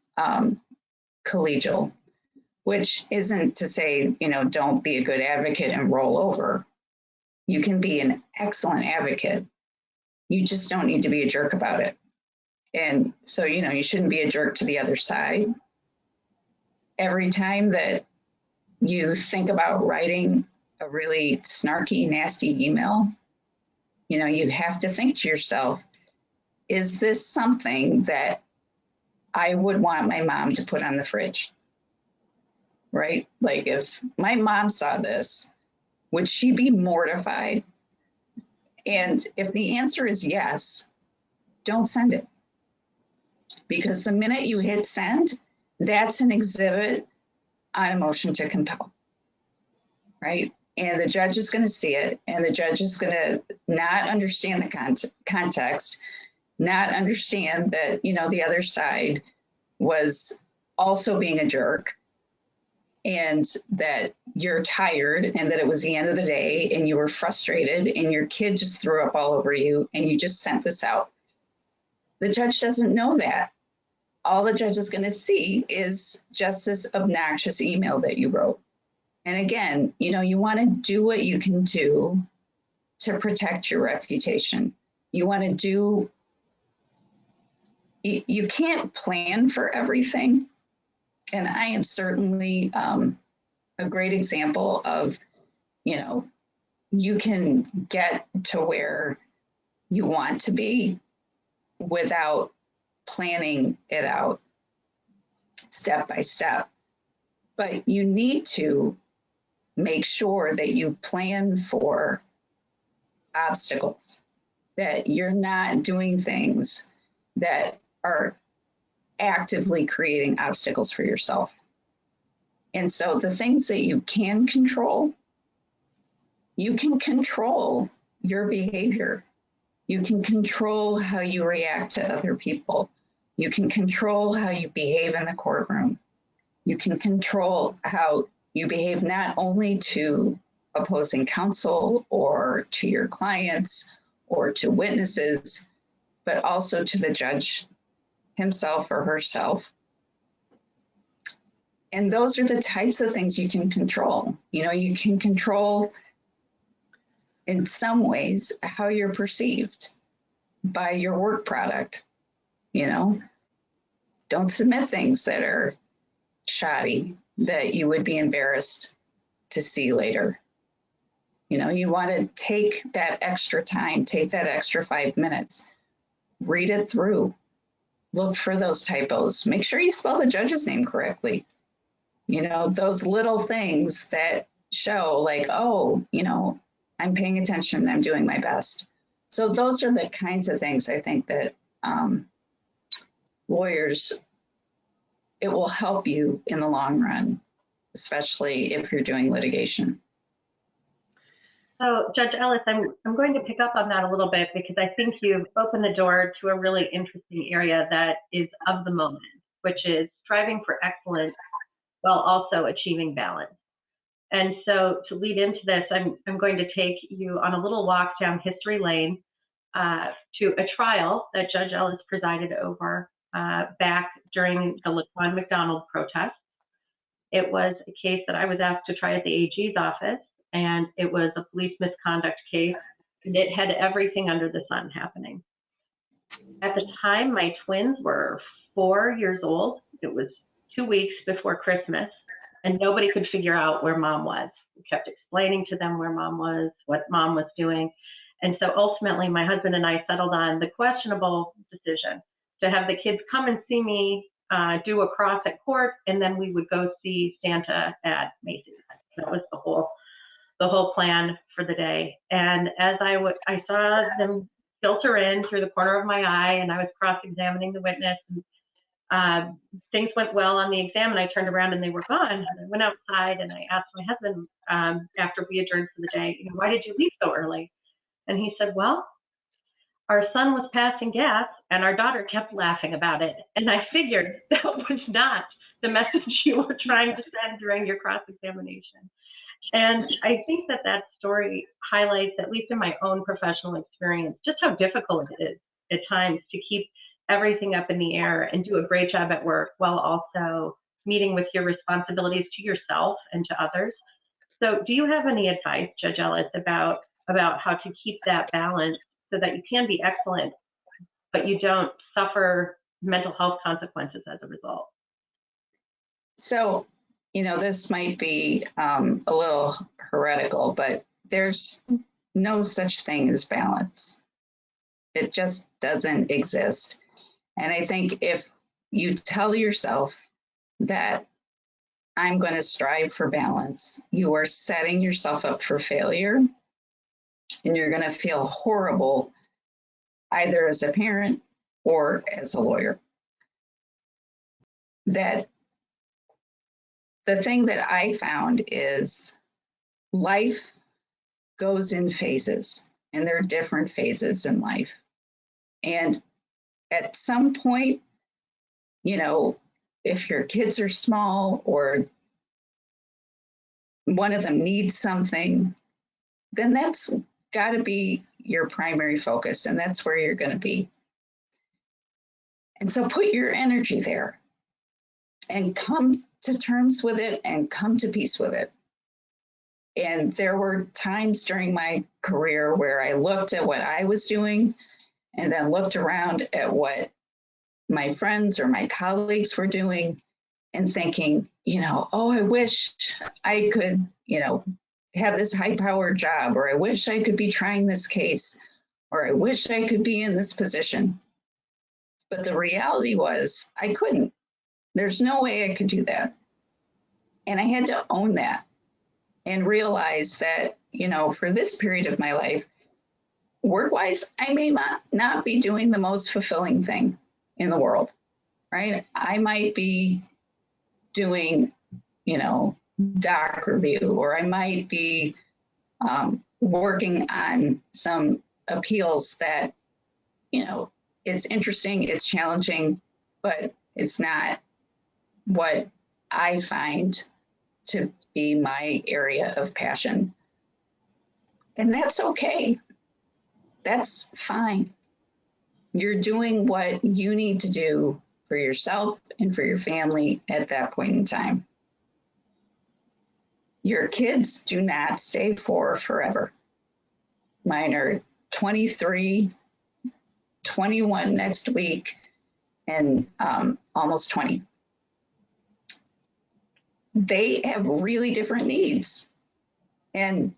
collegial, which isn't to say, don't be a good advocate and roll over. You can be an excellent advocate. You just don't need to be a jerk about it. And so, you shouldn't be a jerk to the other side. Every time that you think about writing a really snarky, nasty email, you have to think to yourself, is this something that I would want my mom to put on the fridge? Right? Like, if my mom saw this, would she be mortified? And if the answer is yes, don't send it. Because the minute you hit send, that's an exhibit on a motion to compel, right? And the judge is going to see it, and the judge is going to not understand the context, not understand that, the other side was also being a jerk, and that you're tired, and that it was the end of the day, and you were frustrated, and your kid just threw up all over you, and you just sent this out. The judge doesn't know that. All the judge is going to see is just this obnoxious email that you wrote. And again, you want to do what you can do to protect your reputation. You want to do, you can't plan for everything. And I am certainly a great example of, you can get to where you want to be without planning it out step by step. But you need to make sure that you plan for obstacles, that you're not doing things that are actively creating obstacles for yourself. And so the things that you can control your behavior. You can control how you react to other people. You can control how you behave in the courtroom. You can control how you behave not only to opposing counsel or to your clients or to witnesses, but also to the judge himself or herself. And those are the types of things you can control. You know, you can control in some ways how you're perceived by your work product. You know, don't submit things that are shoddy that you would be embarrassed to see later. You know, you want to take that extra time, take that extra 5 minutes, read it through, look for those typos, make sure you spell the judge's name correctly. You know, those little things that show like, oh, you know, I'm paying attention, I'm doing my best. So those are the kinds of things I think that lawyers, it will help you in the long run, especially if you're doing litigation. So Judge Ellis, I'm going to pick up on that a little bit because I think you've opened the door to a really interesting area that is of the moment, which is striving for excellence while also achieving balance. And so to lead into this, I'm going to take you on a little walk down history lane to a trial that Judge Ellis presided over back during the Laquan McDonald protest. It was a case that I was asked to try at the AG's office, and it was a police misconduct case, and it had everything under the sun happening. At the time, my twins were 4 years old. It was 2 weeks before Christmas, and nobody could figure out where mom was. We kept explaining to them where mom was, what mom was doing. And so ultimately, my husband and I settled on the questionable decision to have the kids come and see me do a cross at court, and then we would go see Santa at Macy's. That was the whole plan for the day. And as I saw them filter in through the corner of my eye, and I was cross-examining the witness, and things went well on the exam, and I turned around and they were gone. And I went outside and I asked my husband after we adjourned for the day, you know, why did you leave so early? And he said, well, our son was passing gas and our daughter kept laughing about it. And I figured that was not the message you were trying to send during your cross-examination. And I think that story highlights, at least in my own professional experience, just how difficult it is at times to keep everything up in the air and do a great job at work while also meeting with your responsibilities to yourself and to others. So do you have any advice, Judge Ellis, about how to keep that balance so that you can be excellent, but you don't suffer mental health consequences as a result? So, you know, this might be a little heretical, but there's no such thing as balance. It just doesn't exist. And I think if you tell yourself that I'm going to strive for balance, you are setting yourself up for failure, and you're going to feel horrible either as a parent or as a lawyer. That the thing that I found is life goes in phases, and there are different phases in life. And at some point, you know, if your kids are small or one of them needs something, then that's got to be your primary focus, and that's where you're going to be. And so put your energy there and come to terms with it and come to peace with it. And there were times during my career where I looked at what I was doing and then looked around at what my friends or my colleagues were doing and thinking, you know, oh, I wish I could, you know, have this high-powered job, or I wish I could be trying this case, or I wish I could be in this position. But the reality was I couldn't. There's no way I could do that. And I had to own that and realize that, you know, for this period of my life, work-wise, I may not be doing the most fulfilling thing in the world, right? I might be doing, you know, doc review, or I might be working on some appeals that, you know, it's interesting, it's challenging, but it's not what I find to be my area of passion. And that's okay. That's fine. You're doing what you need to do for yourself and for your family at that point in time. Your kids do not stay forever. Mine are 23, 21 next week, and almost 20. They have really different needs. And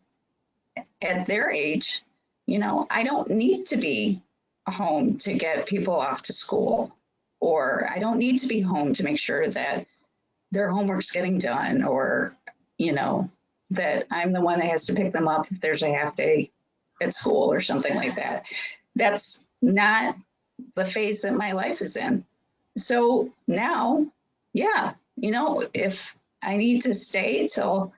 at their age, you know, I don't need to be home to get people off to school, or I don't need to be home to make sure that their homework's getting done, or, you know, that I'm the one that has to pick them up if there's a half day at school or something like that. That's not the phase that my life is in. So now, yeah, you know, if I need to stay till,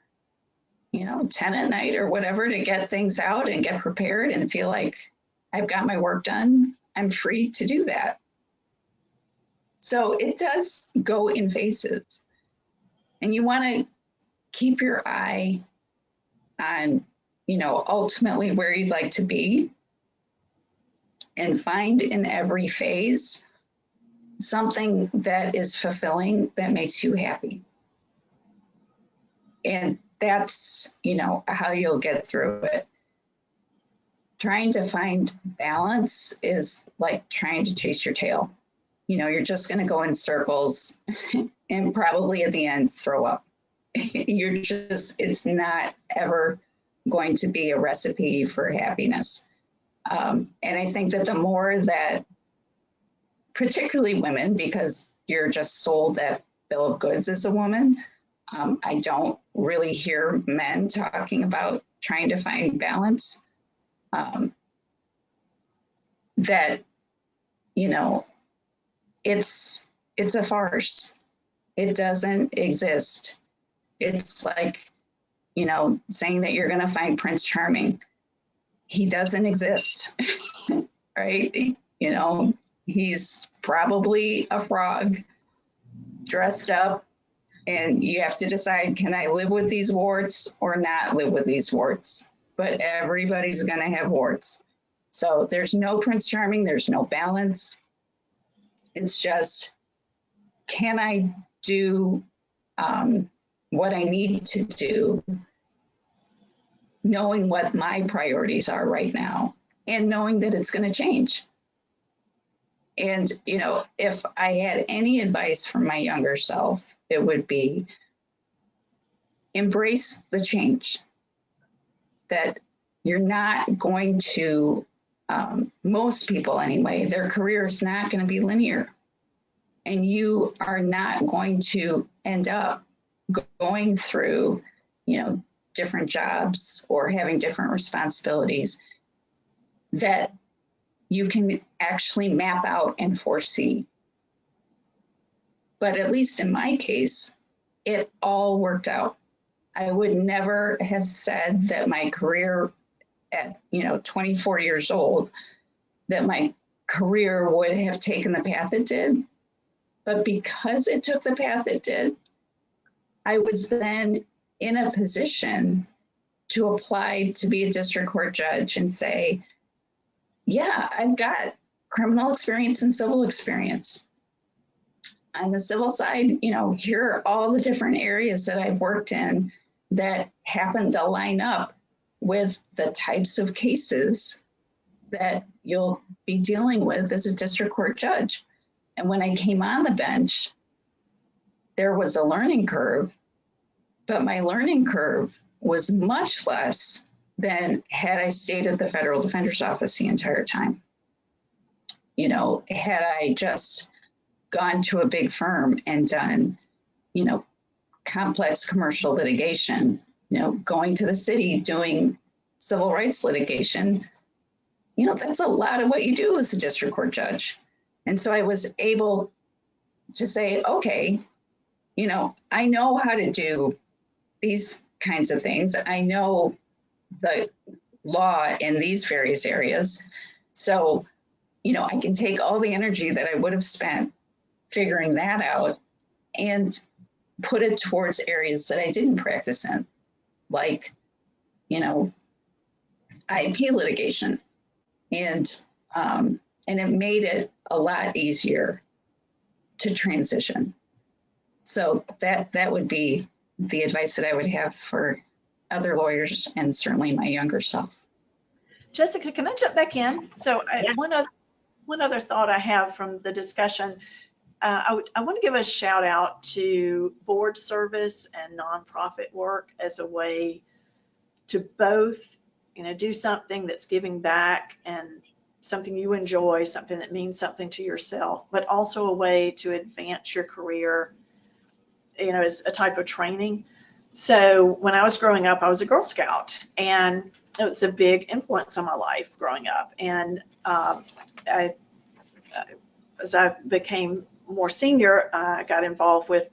you know, 10 at night or whatever to get things out and get prepared and feel like I've got my work done, I'm free to do that. So it does go in phases. And you want to keep your eye on, you know, ultimately where you'd like to be, and find in every phase something that is fulfilling, that makes you happy. And that's, you know, how you'll get through it. Trying to find balance is like trying to chase your tail. You know, you're just going to go in circles and probably at the end throw up. You're just, it's not ever going to be a recipe for happiness. And I think that the more that, particularly women, because you're just sold that bill of goods as a woman, I don't really hear men talking about trying to find balance. That, you know, it's a farce. It doesn't exist. It's like, you know, saying that you're going to find Prince Charming. He doesn't exist, right? You know, he's probably a frog dressed up, and you have to decide, can I live with these warts or not live with these warts? But everybody's going to have warts. So there's no Prince Charming, there's no balance. It's just, can I do what I need to do, knowing what my priorities are right now, and knowing that it's going to change. And, you know, if I had any advice for my younger self, it would be embrace the change. That you're not going to, most people anyway, their career is not going to be linear. And you are not going to end up going through, you know, different jobs or having different responsibilities that you can actually map out and foresee. But at least in my case, it all worked out. I would never have said that my career at, you know, 24 years old, that my career would have taken the path it did. But because it took the path it did, I was then in a position to apply to be a district court judge and say, yeah, I've got criminal experience and civil experience. On the civil side, you know, here are all the different areas that I've worked in that happen to line up with the types of cases that you'll be dealing with as a district court judge. And when I came on the bench, there was a learning curve, but my learning curve was much less than had I stayed at the Federal Defender's Office the entire time. You know, had I just gone to a big firm and done, you know, complex commercial litigation, you know, going to the city, doing civil rights litigation, you know, that's a lot of what you do as a district court judge. And so I was able to say, okay, you know, I know how to do these kinds of things. I know the law in these various areas. So, you know, I can take all the energy that I would have spent figuring that out and put it towards areas that I didn't practice in, like, you know, IP litigation. And it made it a lot easier to transition. So that would be the advice that I would have for other lawyers and certainly my younger self. Jessica, can I jump back in? So Yeah. one other thought I have from the discussion, I want to give a shout out to board service and nonprofit work as a way to both, you know, do something that's giving back and something you enjoy, something that means something to yourself, but also a way to advance your career, you know, as a type of training. So when I was growing up, I was a Girl Scout, and it was a big influence on my life growing up. And as I became more senior, I got involved with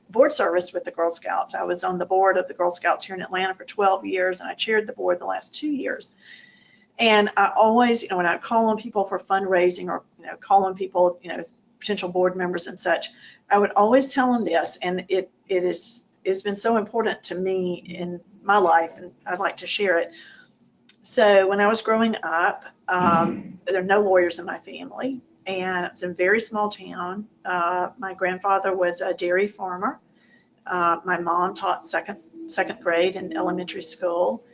board service with the Girl Scouts. I was on the board of the Girl Scouts here in Atlanta for 12 years, and I chaired the board the last 2 years. And I always, you know, when I call on people for fundraising or, you know, call on people, you know, as potential board members and such, I would always tell them this, and it's been so important to me in my life, and I'd like to share it. So when I was growing up, there are no lawyers in my family, and it's a very small town. My grandfather was a dairy farmer. My mom taught second grade in elementary school,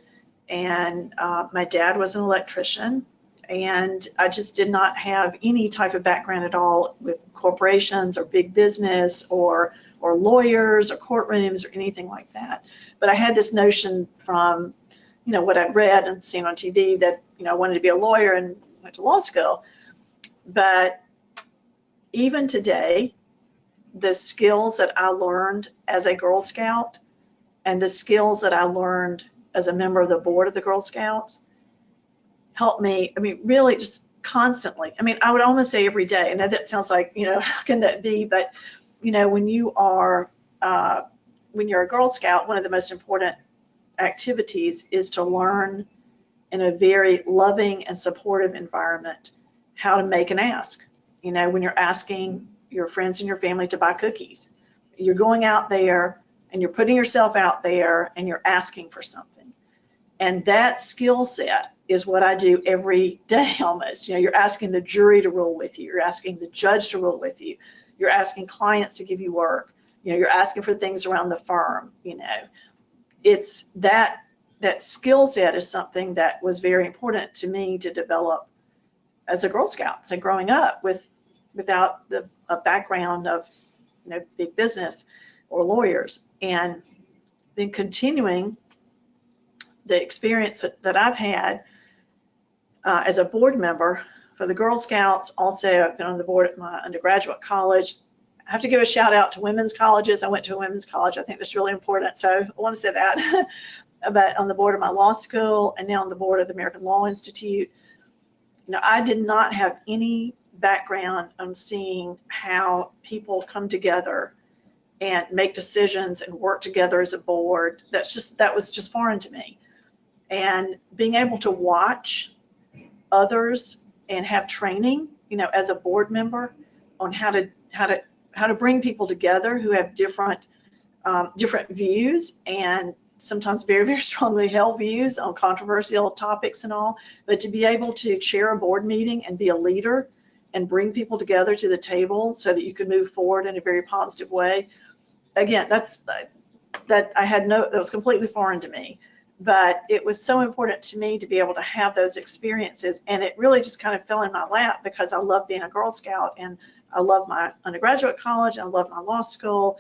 and my dad was an electrician. And I just did not have any type of background at all with corporations or big business or lawyers or courtrooms or anything like that. But I had this notion from, you know, what I'd read and seen on TV that, you know, I wanted to be a lawyer and went to law school. But even today, the skills that I learned as a Girl Scout and the skills that I learned as a member of the board of the Girl Scouts helped me, I mean, really just constantly. I mean, I would almost say every day. I know that sounds like, you know, how can that be? But, you know, when you're a Girl Scout, one of the most important activities is to learn in a very loving and supportive environment how to make an ask. You know, when you're asking your friends and your family to buy cookies, you're going out there and you're putting yourself out there and you're asking for something. And that skill set is what I do every day almost. You know, you're asking the jury to rule with you. You're asking the judge to rule with you. You're asking clients to give you work. You know, you're asking for things around the firm. You know, it's that skill set is something that was very important to me to develop as a Girl Scout. So growing up without a background of, you know, big business or lawyers, and then continuing the experience that I've had as a board member for the Girl Scouts. Also, I've been on the board at my undergraduate college. I have to give a shout out to women's colleges. I went to a women's college. I think that's really important. So I want to say that. But on the board of my law school and now on the board of the American Law Institute, you know, I did not have any background on seeing how people come together and make decisions and work together as a board. That was just foreign to me. And being able to watch others and have training, you know, as a board member on how to bring people together who have different views, and sometimes very, very strongly held views on controversial topics and all, but to be able to chair a board meeting and be a leader and bring people together to the table so that you can move forward in a very positive way. Again, that was completely foreign to me, but it was so important to me to be able to have those experiences. And it really just kind of fell in my lap because I love being a Girl Scout and I love my undergraduate college and I love my law school.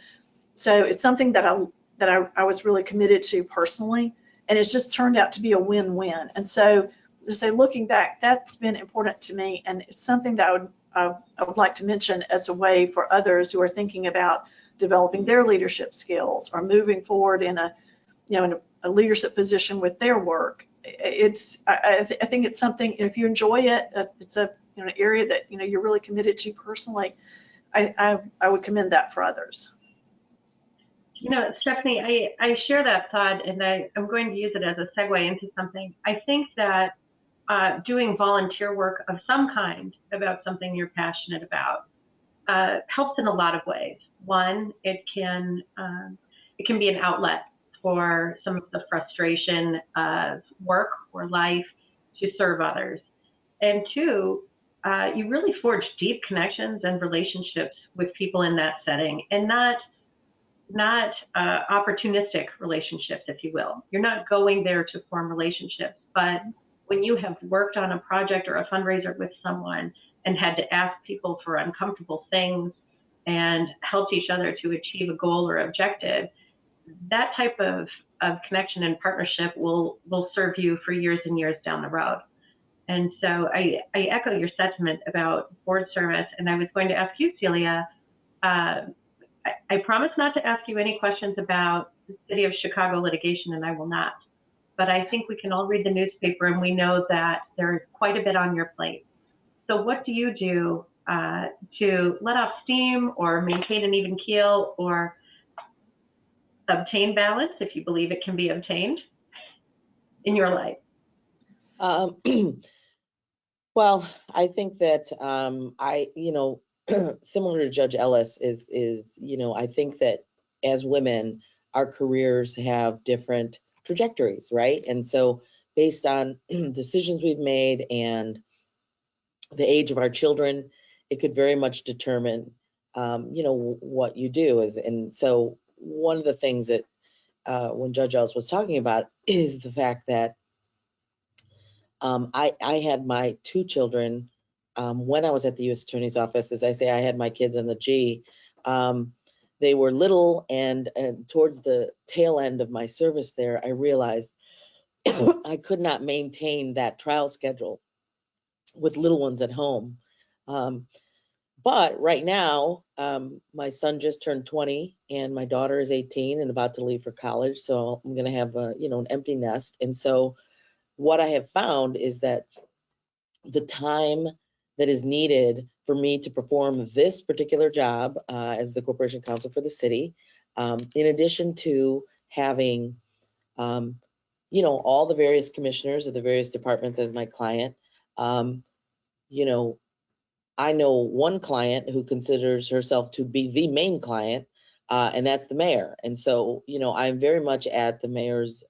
So it's something that I was really committed to personally, And it's just turned out to be a win-win. And so to say, looking back, that's been important to me, and it's something that I would like to mention as a way for others who are thinking about developing their leadership skills or moving forward in a, in a leadership position with their work. I think it's something, if you enjoy it, it's a an area that you're really committed to personally. I would commend that for others. Stephanie, I share that thought, and I'm going to use it as a segue into something. I think that doing volunteer work of some kind about something you're passionate about helps in a lot of ways. One, it can be an outlet for some of the frustration of work or life to serve others. And two, you really forge deep connections and relationships with people in that setting, and not opportunistic relationships, if you will. You're not going there to form relationships, but when you have worked on a project or a fundraiser with someone and had to ask people for uncomfortable things and helped each other to achieve a goal or objective, that type of connection and partnership will serve you for years and years down the road. And so I echo your sentiment about board service, and I was going to ask you, Celia, I promise not to ask you any questions about the City of Chicago litigation, and I will not. But I think we can all read the newspaper, and we know that there's quite a bit on your plate. So what do you do to let off steam or maintain an even keel or obtain balance, if you believe it can be obtained, in your life? Well, I think that similar to Judge Ellis is I think that as women, our careers have different trajectories, right? And so based on decisions we've made and the age of our children, it could very much determine, what you do is. And so one of the things that when Judge Ellis was talking about is the fact that I had my two children when I was at the U.S. Attorney's Office. As I say, I had my kids on the G. They were little, and towards the tail end of my service there, I realized I could not maintain that trial schedule with little ones at home. But right now, my son just turned 20, and my daughter is 18 and about to leave for college. So I'm going to have an empty nest. And so what I have found is that the time that is needed for me to perform this particular job as the corporation counsel for the city, in addition to having, all the various commissioners of the various departments as my client, I know one client who considers herself to be the main client, and that's the mayor. And so, I'm very much at the mayor's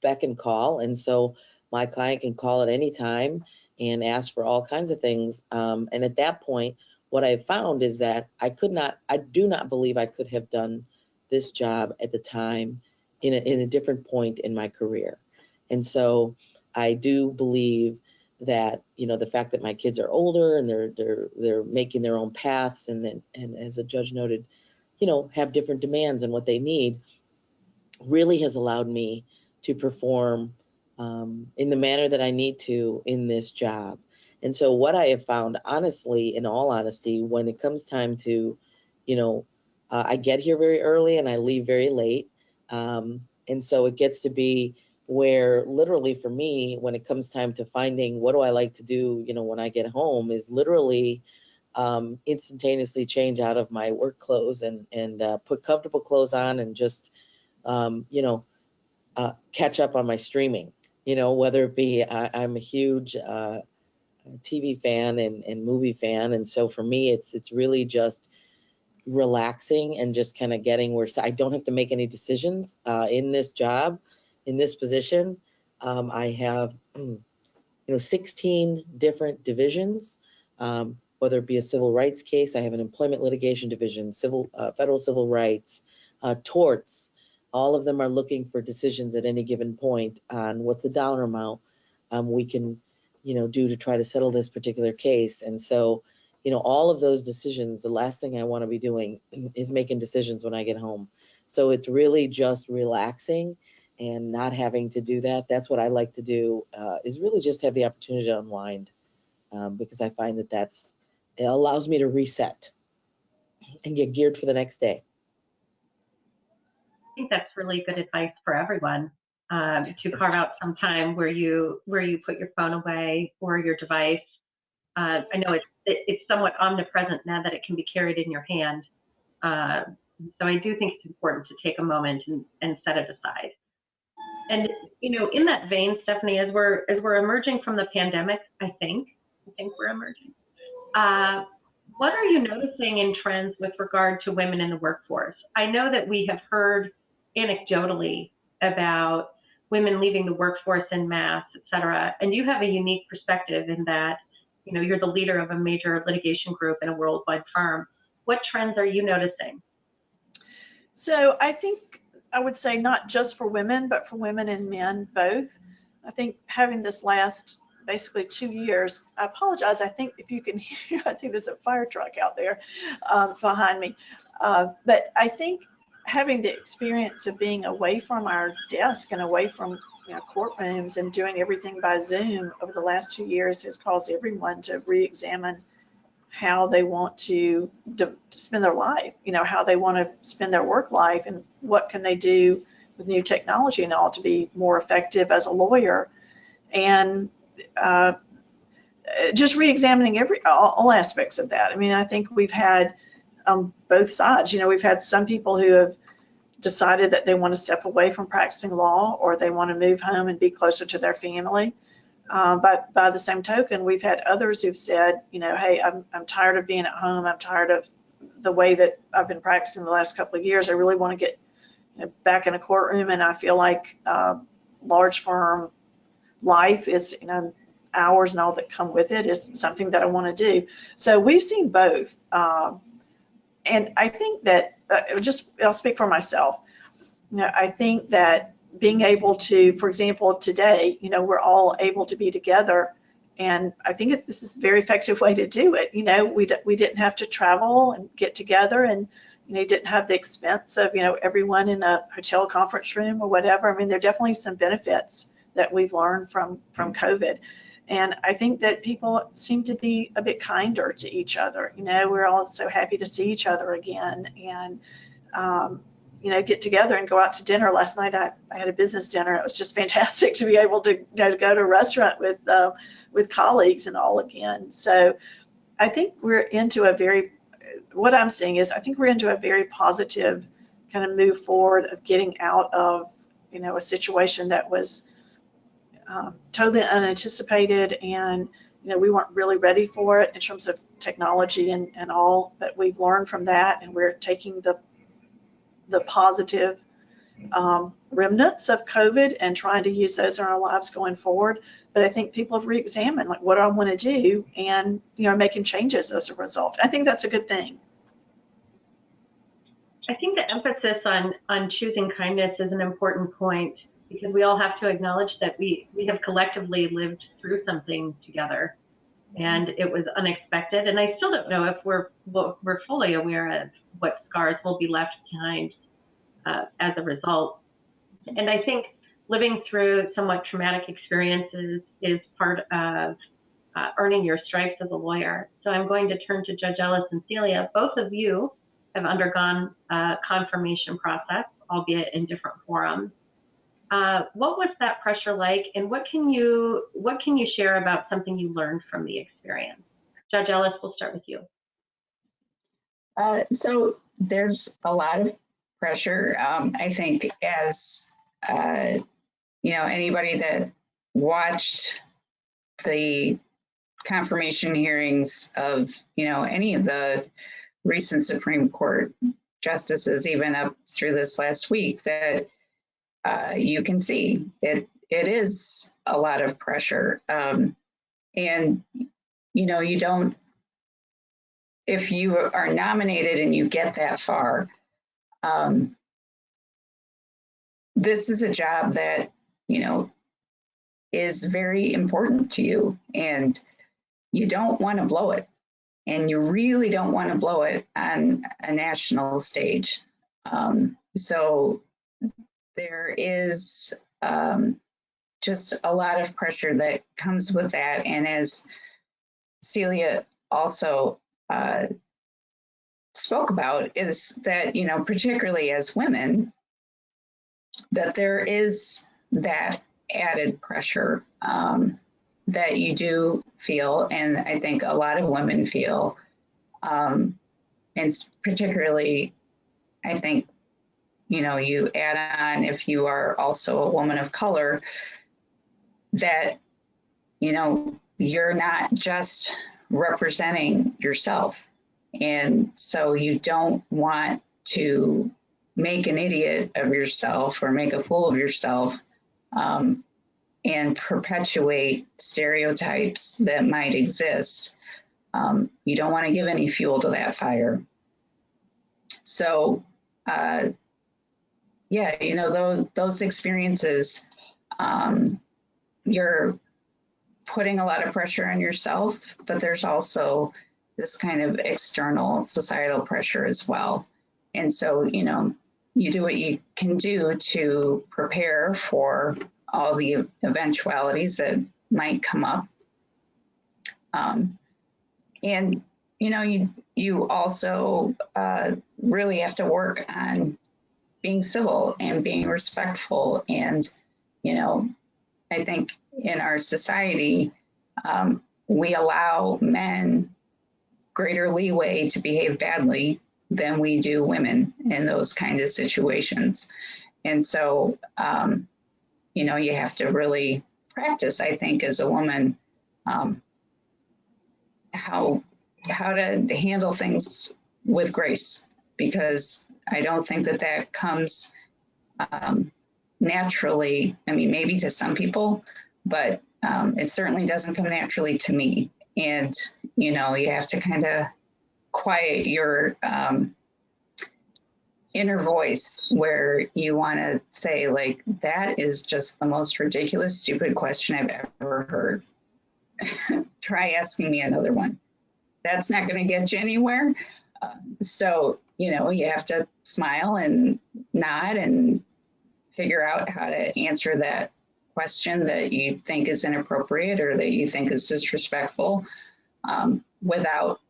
beck and call. And so my client can call at any time and ask for all kinds of things. And at that point, what I found is that I do not believe I could have done this job at the time in a different point in my career. And so I do believe that, the fact that my kids are older and they're making their own paths and as a judge noted, have different demands and what they need, really has allowed me to perform in the manner that I need to in this job. And so what I have found, honestly, in all honesty, when it comes time to, I get here very early and I leave very late. And so it gets to be where literally for me, when it comes time to finding what do I like to do, when I get home, is literally instantaneously change out of my work clothes and put comfortable clothes on and just catch up on my streaming, whether it be, I'm a huge TV fan and movie fan. And so for me, it's really just relaxing and just kind of getting where I don't have to make any decisions in this job, in this position. I have, 16 different divisions, whether it be a civil rights case. I have an employment litigation division, federal civil rights, torts. All of them are looking for decisions at any given point on what's the dollar amount we can, do to try to settle this particular case. And so, all of those decisions, the last thing I want to be doing is making decisions when I get home. So it's really just relaxing and not having to do that. That's what I like to do, is really just have the opportunity to unwind, because I find that it allows me to reset and get geared for the next day. I think that's really good advice for everyone, to carve out some time where you put your phone away or your device. I know it's somewhat omnipresent now that it can be carried in your hand. So I do think it's important to take a moment and set it aside. And in that vein, Stephanie, as we're emerging from the pandemic, I think we're emerging. What are you noticing in trends with regard to women in the workforce? I know that we have heard anecdotally about women leaving the workforce en masse, et cetera, and you have a unique perspective in that, you're the leader of a major litigation group in a worldwide firm. What trends are you noticing? So I think I would say not just for women, but for women and men both. I think having this last basically 2 years, I apologize, I think if you can hear, I think there's a fire truck out there behind me. But I think having the experience of being away from our desk and away from courtrooms and doing everything by Zoom over the last 2 years has caused everyone to re-examine how they want to spend their life, how they want to spend their work life, and what can they do with new technology and all to be more effective as a lawyer, and just re-examining all aspects of that. I mean, I think we've had both sides. We've had some people who have decided that they want to step away from practicing law, or they want to move home and be closer to their family. But by the same token, we've had others who've said, hey, I'm tired of being at home. I'm tired of the way that I've been practicing the last couple of years. I really want to get back in a courtroom, and I feel like large firm life is, hours and all that come with it is something that I want to do. So we've seen both. And I think that, I'll speak for myself. I think that being able to, for example, today, we're all able to be together, and I think this is a very effective way to do it. We didn't have to travel and get together, and didn't have the expense of everyone in a hotel conference room or whatever. I mean, there are definitely some benefits that we've learned from COVID, and I think that people seem to be a bit kinder to each other. We're all so happy to see each other again, and get together and go out to dinner. Last night I had a business dinner. It was just fantastic to be able to, to go to a restaurant with colleagues and all again. So I think we're into what I'm seeing is I think we're into a very positive kind of move forward of getting out of, a situation that was totally unanticipated, and, we weren't really ready for it in terms of technology and all, but we've learned from that, and we're taking the positive remnants of COVID and trying to use those in our lives going forward. But I think people have re-examined, like, what do I want to do, and making changes as a result. I think that's a good thing. I think the emphasis on choosing kindness is an important point, because we all have to acknowledge that we have collectively lived through something together, and it was unexpected. And I still don't know if we're fully aware of what scars will be left behind as a result. And I think living through somewhat traumatic experiences is part of earning your stripes as a lawyer. So I'm going to turn to Judge Ellis and Celia. Both of you have undergone a confirmation process, albeit in different forums. What was that pressure like, and what can you share about something you learned from the experience? Judge Ellis, we'll start with you. So there's a lot of pressure. I think as anybody that watched the confirmation hearings of any of the recent Supreme Court justices, even up through this last week, that you can see it is a lot of pressure. And you don't, if you are nominated and you get that far, this is a job that is very important to you, and you don't want to blow it, and you really don't want to blow it on a national stage. So there is just a lot of pressure that comes with that. And as Celia also spoke about, is that, you know, particularly as women, that there is that added pressure that you do feel, and I think a lot of women feel, and particularly, I think, you know, you add on if you are also a woman of color, that, you know, you're not just representing yourself. And so you don't want to make an idiot of yourself or make a fool of yourself and perpetuate stereotypes that might exist. You don't want to give any fuel to that fire. So, yeah, you know, those experiences, you're putting a lot of pressure on yourself, but there's also this kind of external societal pressure as well. And so, you know, you do what you can do to prepare for all the eventualities that might come up. And, you know, you also really have to work on being civil and being respectful. And, you know, I think in our society, we allow men greater leeway to behave badly than we do women in those kind of situations. And so, you know, you have to really practice, I think, as a woman, how to handle things with grace, because I don't think that comes naturally. I mean, maybe to some people, but it certainly doesn't come naturally to me. And, you know, you have to kind of quiet your inner voice where you want to say, like, that is just the most ridiculous, stupid question I've ever heard. Try asking me another one. That's not going to get you anywhere. So, you know, you have to smile and nod and figure out how to answer that question that you think is inappropriate or that you think is disrespectful, without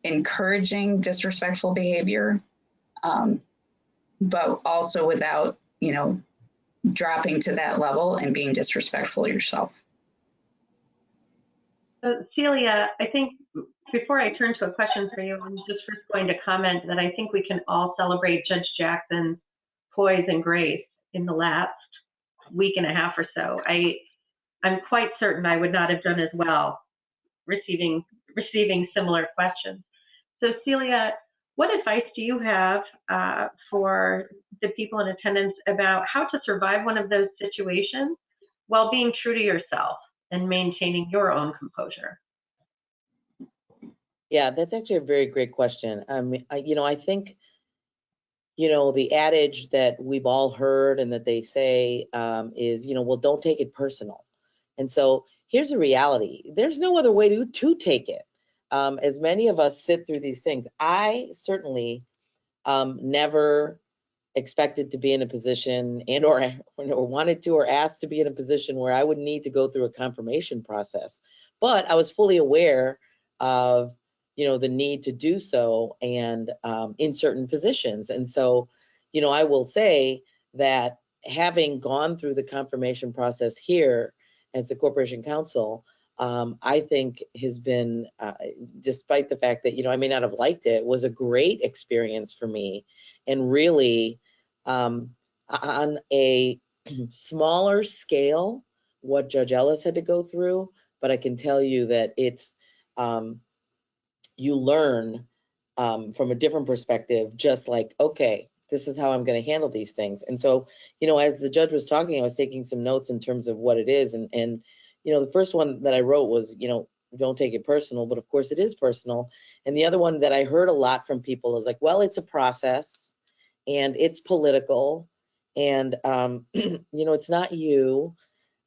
encouraging disrespectful behavior, but also without, you know, dropping to that level and being disrespectful yourself. So Celia, I think before I turn to a question for you, I'm just first going to comment that I think we can all celebrate Judge Jackson's poise and grace in the last week and a half or so. I'm quite certain I would not have done as well receiving similar questions. So Celia, what advice do you have for the people in attendance about how to survive one of those situations while being true to yourself and maintaining your own composure? Yeah, that's actually a very great question. You know, I think, you know, the adage that we've all heard and that they say is, you know, well, don't take it personal. And so here's the reality. There's no other way to take it. As many of us sit through these things, I certainly never expected to be in a position and or wanted to or asked to be in a position where I would need to go through a confirmation process. But I was fully aware of, you know, the need to do so and in certain positions. And so, you know, I will say that having gone through the confirmation process here as a corporation counsel, I think has been, despite the fact that, you know, I may not have liked it, was a great experience for me. And really, on a smaller scale, what Judge Ellis had to go through, but I can tell you that it's, you learn from a different perspective, just like, okay, this is how I'm going to handle these things. And so, you know, as the judge was talking, I was taking some notes in terms of what it is. And you know, the first one that I wrote was, you know, don't take it personal, but of course it is personal. And the other one that I heard a lot from people is like, well, it's a process and it's political and, you know, it's not you.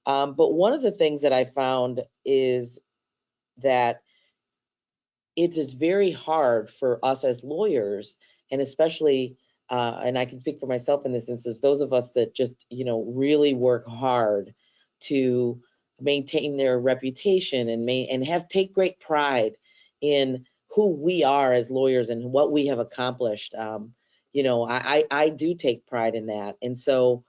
But one of the things that I found is that it is very hard for us as lawyers, and especially and I can speak for myself in this instance, those of us that just, really work hard to maintain their reputation and take great pride in who we are as lawyers and what we have accomplished. I do take pride in that. And so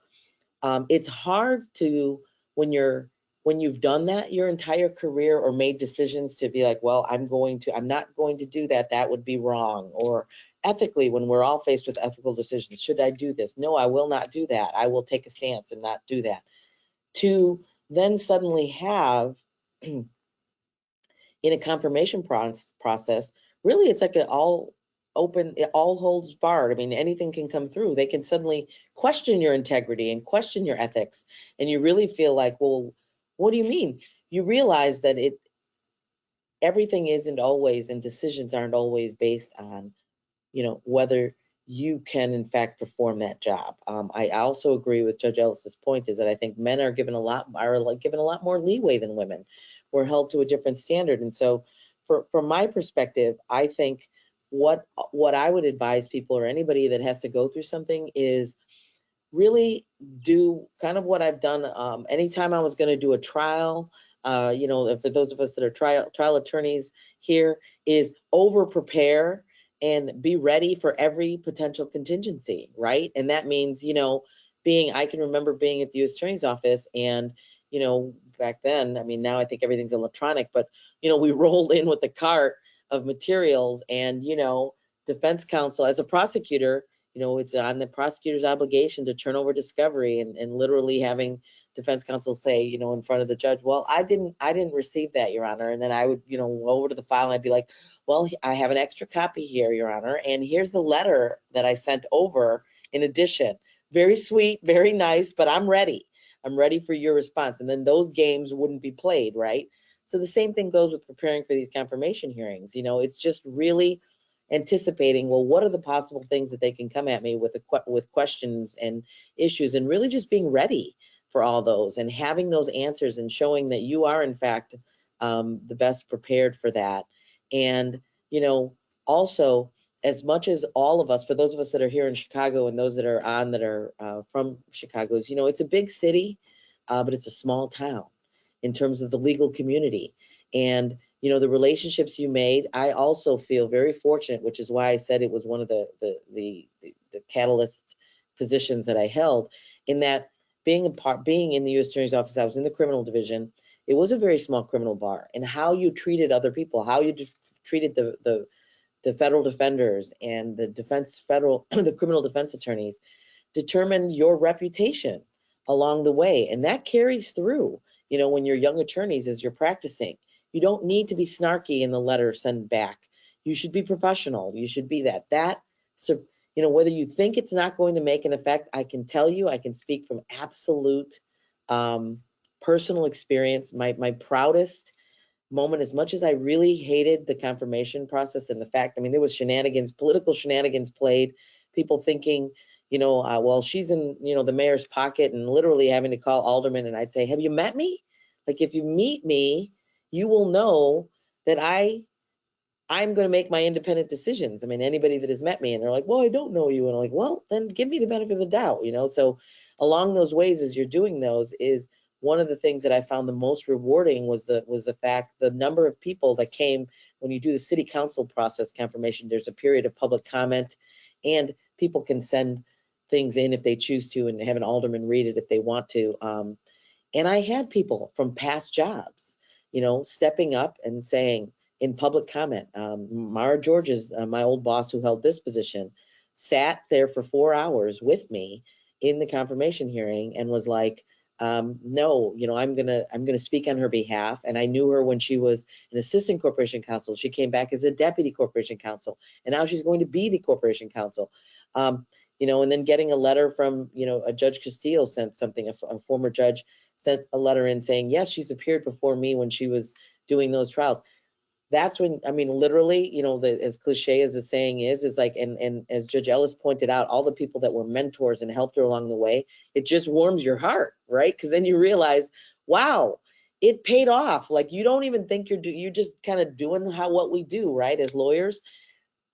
it's hard to, when you've done that your entire career or made decisions to be like, well, I'm not going to do that. That would be wrong. Or ethically, when we're all faced with ethical decisions, should I do this? No, I will not do that. I will take a stance and not do that. To then suddenly have in a confirmation process, really it's like all open, it all holds barred. I mean, anything can come through. They can suddenly question your integrity and question your ethics. And you really feel like, well, what do you mean? You realize that everything isn't always, and decisions aren't always based on, whether you can in fact perform that job. I also agree with Judge Ellis's point, is that I think men are given a lot more leeway than women. We're held to a different standard. And so from my perspective, I think what I would advise people, or anybody that has to go through something, is really do kind of what I've done. Anytime I was going to do a trial, for those of us that are trial attorneys here, is over prepare and be ready for every potential contingency, right? And that means, I can remember being at the U.S. Attorney's Office, and, back then, I mean, now I think everything's electronic, but, we rolled in with the cart of materials, and, defense counsel, as a prosecutor, it's on the prosecutor's obligation to turn over discovery, and literally having defense counsel say, in front of the judge, well, I didn't receive that, Your Honor. And then I would, go over to the file and I'd be like, well, I have an extra copy here, Your Honor. And here's the letter that I sent over in addition. Very sweet, very nice, but I'm ready. I'm ready for your response. And then those games wouldn't be played, right? So the same thing goes with preparing for these confirmation hearings. It's just really anticipating, well, what are the possible things that they can come at me with questions and issues, and really just being ready for all those and having those answers and showing that you are in fact the best prepared for that. And also, as much as all of us, for those of us that are here in Chicago and those that are from Chicago, it's a big city, but it's a small town in terms of the legal community. And the relationships you made, I also feel very fortunate, which is why I said it was one of the catalyst positions that I held, in that being in the U.S. Attorney's Office, I was in the criminal division. It was a very small criminal bar, and how you treated other people, how you treated the federal defenders and the criminal defense attorneys, determined your reputation along the way. And that carries through, when you're young attorneys, as you're practicing. You don't need to be snarky in the letter sent back. You should be professional. You should be that. So, whether you think it's not going to make an effect, I can tell you, I can speak from absolute personal experience. My proudest moment, as much as I really hated the confirmation process and the fact, there was political shenanigans played, people thinking, well, she's in, the mayor's pocket, and literally having to call aldermen. And I'd say, have you met me? Like, if you meet me, you will know that I'm going to make my independent decisions. Anybody that has met me, and they're like, well, I don't know you. And I'm like, well, then give me the benefit of the doubt, So along those ways, as you're doing those, is one of the things that I found the most rewarding was the number of people that came when you do the city council process confirmation. There's a period of public comment, and people can send things in if they choose to, and have an alderman read it if they want to. And I had people from past jobs, stepping up and saying in public comment, Mara George is my old boss who held this position, sat there for 4 hours with me in the confirmation hearing and was like, no, I'm gonna speak on her behalf. And I knew her when she was an assistant corporation counsel. She came back as a deputy corporation counsel, and now she's going to be the corporation counsel. And then getting a letter from, a Judge Castillo sent something, a former judge sent a letter in saying, yes, she's appeared before me when she was doing those trials. That's when, literally, as cliche as the saying is like, and as Judge Ellis pointed out, all the people that were mentors and helped her along the way, it just warms your heart, right? Because then you realize, wow, it paid off. Like, you don't even think you're just kind of doing what we do, right, as lawyers.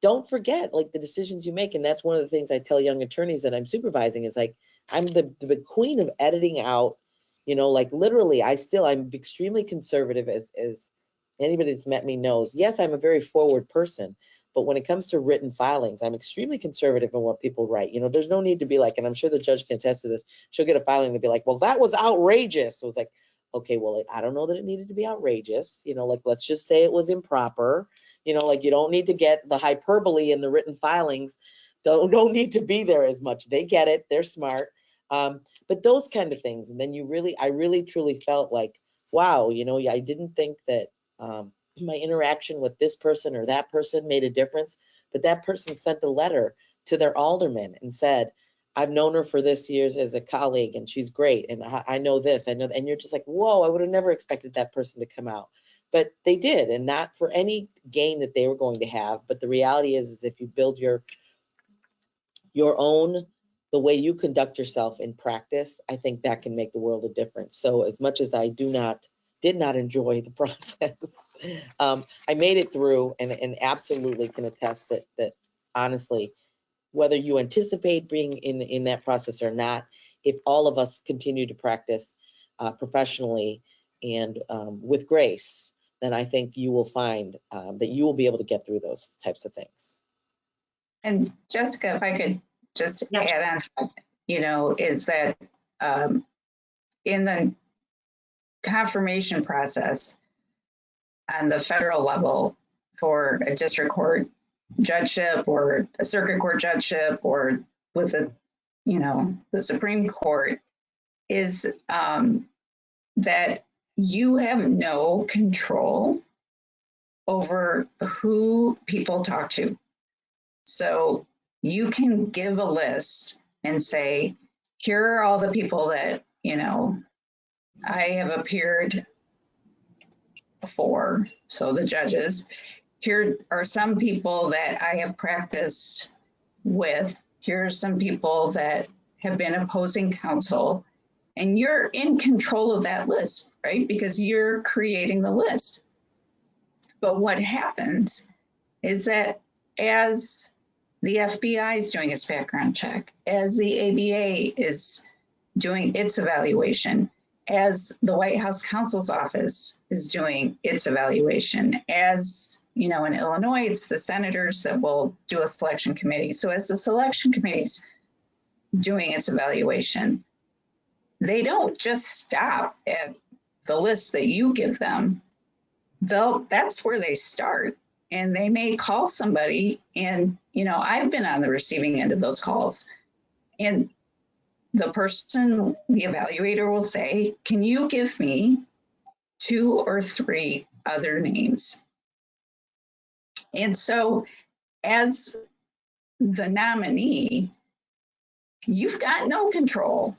don't forget like the decisions you make. And that's one of the things I tell young attorneys that I'm supervising is like, I'm the queen of editing out, you know, like literally I'm extremely conservative as anybody that's met me knows. Yes, I'm a very forward person, but when it comes to written filings, I'm extremely conservative in what people write. You know, there's no need to be like, and I'm sure the judge can attest to this, she'll get a filing and be like, well, that was outrageous. It was like, okay, well, I don't know that it needed to be outrageous. You know, like, let's just say it was improper. You know, like you don't need to get the hyperbole in the written filings. Don't need to be there as much. They get it. They're smart. But those kind of things. And then I really truly felt like, wow, you know, I didn't think that my interaction with this person or that person made a difference, but that person sent a letter to their alderman and said, I've known her for this years as a colleague and she's great. And I know this, I know, and you're just like, whoa, I would have never expected that person to come out. But they did, and not for any gain that they were going to have. But the reality is if you build your own, the way you conduct yourself in practice, I think that can make the world a difference. So as much as I did not enjoy the process, I made it through and absolutely can attest that honestly, whether you anticipate being in that process or not, if all of us continue to practice professionally and with grace, then I think you will find that you will be able to get through those types of things. And Jessica, if I could just add on, you know, is that in the confirmation process on the federal level for a district court judgeship or a circuit court judgeship or with the Supreme Court is that you have no control over who people talk to. So you can give a list and say, here are all the people that, you know, I have appeared before. So the judges, here are some people that I have practiced with. Here are some people that have been opposing counsel. And you're in control of that list, right? Because you're creating the list. But what happens is that as the FBI is doing its background check, as the ABA is doing its evaluation, as the White House counsel's office is doing its evaluation, as you know, in Illinois, it's the senators that will do a selection committee. So as the selection committee's doing its evaluation, they don't just stop at the list that you give them. That's where they start. And they may call somebody, and you know, I've been on the receiving end of those calls, and the person, the evaluator will say, can you give me 2 or 3 other names? And so as the nominee, you've got no control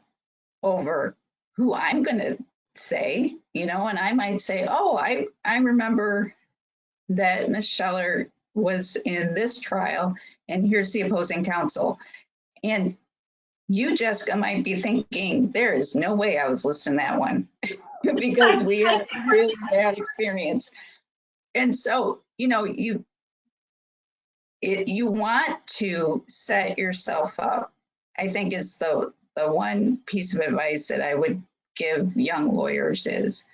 over who I'm going to say, you know, and I might say, oh, I remember that Ms. Scheller was in this trial, and here's the opposing counsel. And you, Jessica, might be thinking, there is no way I was listing that one because we had really bad experience. And so, you know, you want to set yourself up, I think is the one piece of advice that I would give young lawyers is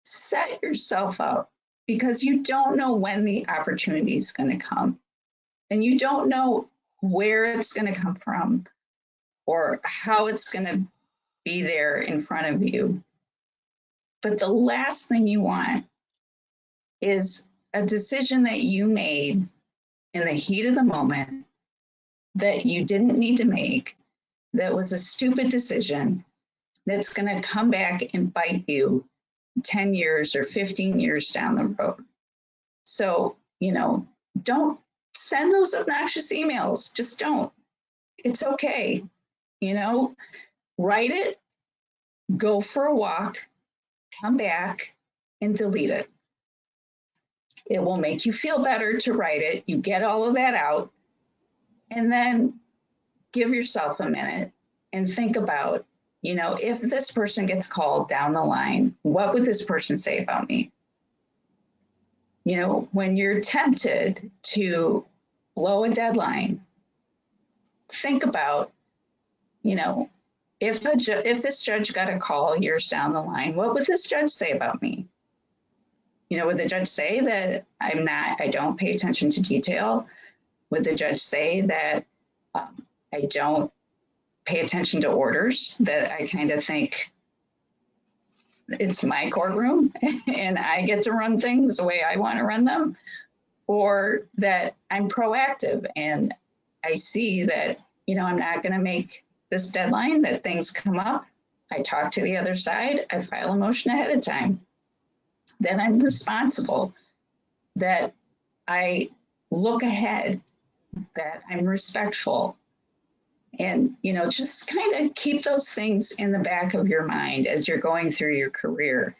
set yourself up, because you don't know when the opportunity is going to come, and you don't know where it's going to come from or how it's going to be there in front of you. But the last thing you want is a decision that you made in the heat of the moment that you didn't need to make, that was a stupid decision, that's going to come back and bite you 10 years or 15 years down the road. So, you know, don't send those obnoxious emails. Just don't. It's okay. You know, write it, go for a walk, come back and delete it. It will make you feel better to write it. You get all of that out, and then give yourself a minute and think about, you know, if this person gets called down the line, what would this person say about me? You know, when you're tempted to blow a deadline, think about, you know, if this judge got a call years down the line, what would this judge say about me? You know, would the judge say that I don't pay attention to detail? Would the judge say that I don't pay attention to orders, that I kind of think it's my courtroom and I get to run things the way I want to run them? Or that I'm proactive and I see that, you know, I'm not going to make this deadline, that things come up, I talk to the other side, I file a motion ahead of time, that I'm responsible, that I look ahead, that I'm respectful. And, you know, just kind of keep those things in the back of your mind as you're going through your career.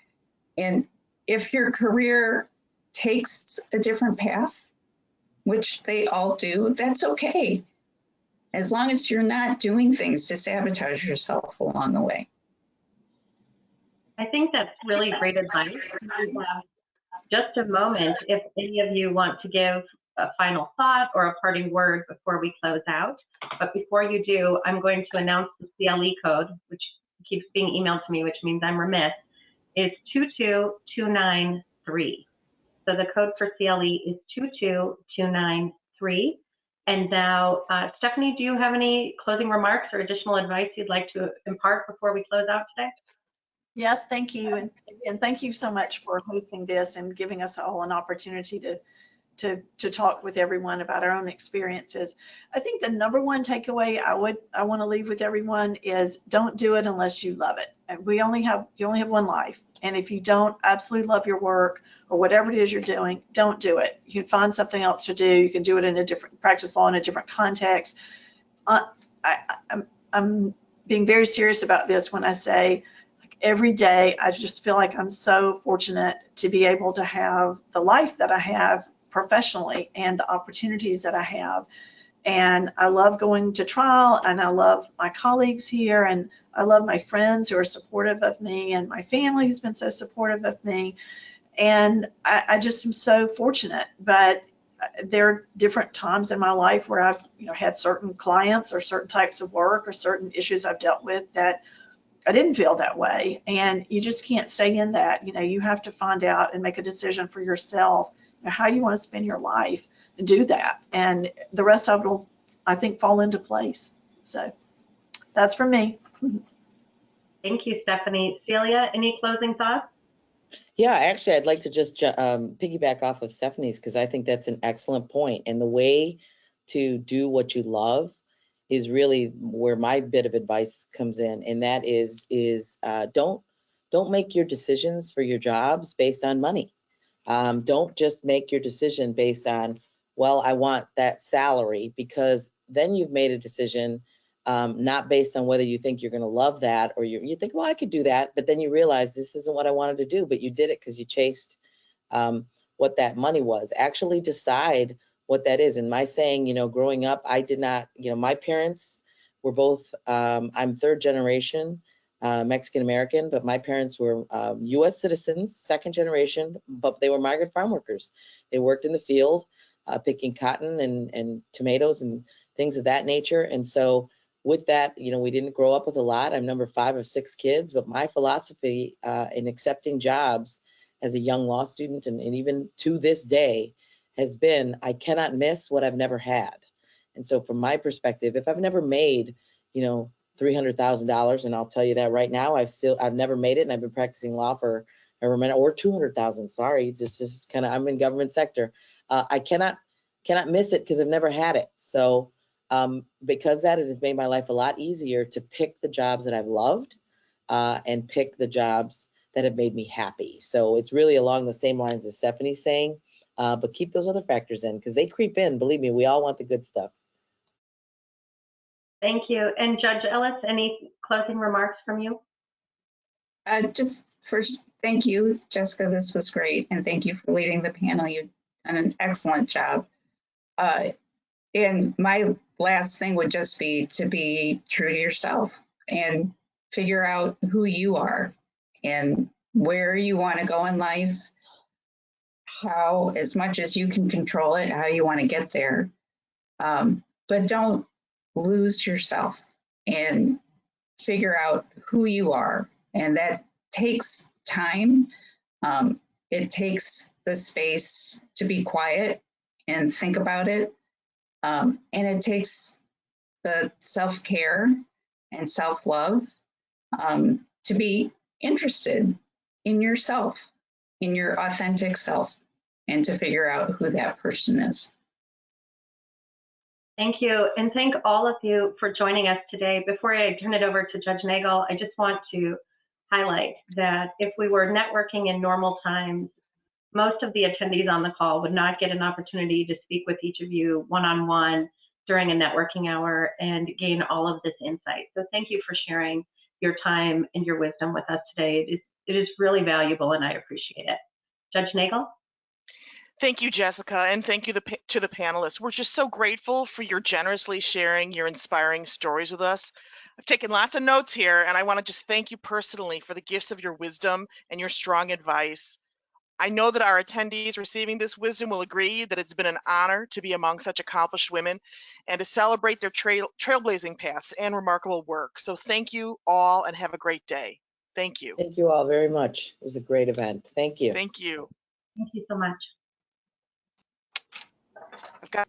And if your career takes a different path, which they all do, that's okay, as long as you're not doing things to sabotage yourself along the way. I think that's really great advice. We have just a moment if any of you want to give a final thought or a parting word before we close out. But before you do, I'm going to announce the CLE code, which keeps being emailed to me, which means I'm remiss, is 22293. So the code for CLE is 22293. And now, Stephanie, do you have any closing remarks or additional advice you'd like to impart before we close out today? Yes, thank you. And thank you so much for hosting this and giving us all an opportunity to talk with everyone about our own experiences. I think the number one takeaway I want to leave with everyone is don't do it unless you love it. And you only have one life. And if you don't absolutely love your work or whatever it is you're doing, don't do it. You can find something else to do. You can do it in a different, practice law in a different context. I'm being very serious about this when I say, every day, I just feel like I'm so fortunate to be able to have the life that I have professionally and the opportunities that I have. And I love going to trial, and I love my colleagues here, and I love my friends who are supportive of me, and my family has been so supportive of me. And I just am so fortunate. But there are different times in my life where I've had certain clients or certain types of work or certain issues I've dealt with that I didn't feel that way, and you just can't stay in that. You have to find out and make a decision for yourself how you want to spend your life and do that, and the rest of it will, I think, fall into place. So that's for me. Thank you, Stephanie. Celia, any closing thoughts? Yeah, actually, I'd like to just piggyback off of Stephanie's, because I think that's an excellent point. And the way to do what you love is really where my bit of advice comes in, and that is don't make your decisions for your jobs based on money. Don't just make your decision based on, well, I want that salary, because then you've made a decision not based on whether you think you're going to love that, or you think, well, I could do that, but then you realize this isn't what I wanted to do, but you did it because you chased what that money was. Actually decide what that is. And my saying, growing up, I did not, my parents were both, I'm third generation Mexican American, but my parents were US citizens, second generation, but they were migrant farm workers. They worked in the field picking cotton and tomatoes and things of that nature. And so with that, we didn't grow up with a lot. I'm number 5 of 6 kids, but my philosophy in accepting jobs as a young law student and even to this day has been, I cannot miss what I've never had. And so from my perspective, if I've never made, $300,000, and I'll tell you that right now, I've never made it, and I've been practicing law for over a minute, or 200,000. Sorry, just kind of, I'm in government sector. I cannot miss it because I've never had it. So because that, it has made my life a lot easier to pick the jobs that I've loved and pick the jobs that have made me happy. So it's really along the same lines as Stephanie's saying, but keep those other factors in, because they creep in. Believe me, we all want the good stuff. Thank you. And Judge Ellis, any closing remarks from you? Just first, thank you, Jessica. This was great. And thank you for leading the panel. You've done an excellent job. And my last thing would just be to be true to yourself and figure out who you are and where you want to go in life, how, as much as you can control it, how you want to get there. But don't lose yourself and figure out who you are. And that takes time. It takes the space to be quiet and think about it. And it takes the self-care and self-love to be interested in yourself, in your authentic self, and to figure out who that person is. Thank you, and thank all of you for joining us today. Before I turn it over to Judge Nagel, I just want to highlight that if we were networking in normal times, most of the attendees on the call would not get an opportunity to speak with each of you one-on-one during a networking hour and gain all of this insight. So thank you for sharing your time and your wisdom with us today. It is really valuable, and I appreciate it. Judge Nagel? Thank you, Jessica, and thank you to the panelists. We're just so grateful for your generously sharing your inspiring stories with us. I've taken lots of notes here, and I want to just thank you personally for the gifts of your wisdom and your strong advice. I know that our attendees receiving this wisdom will agree that it's been an honor to be among such accomplished women and to celebrate their trailblazing paths and remarkable work. So thank you all and have a great day. Thank you. Thank you all very much. It was a great event. Thank you. Thank you. Thank you so much. I've got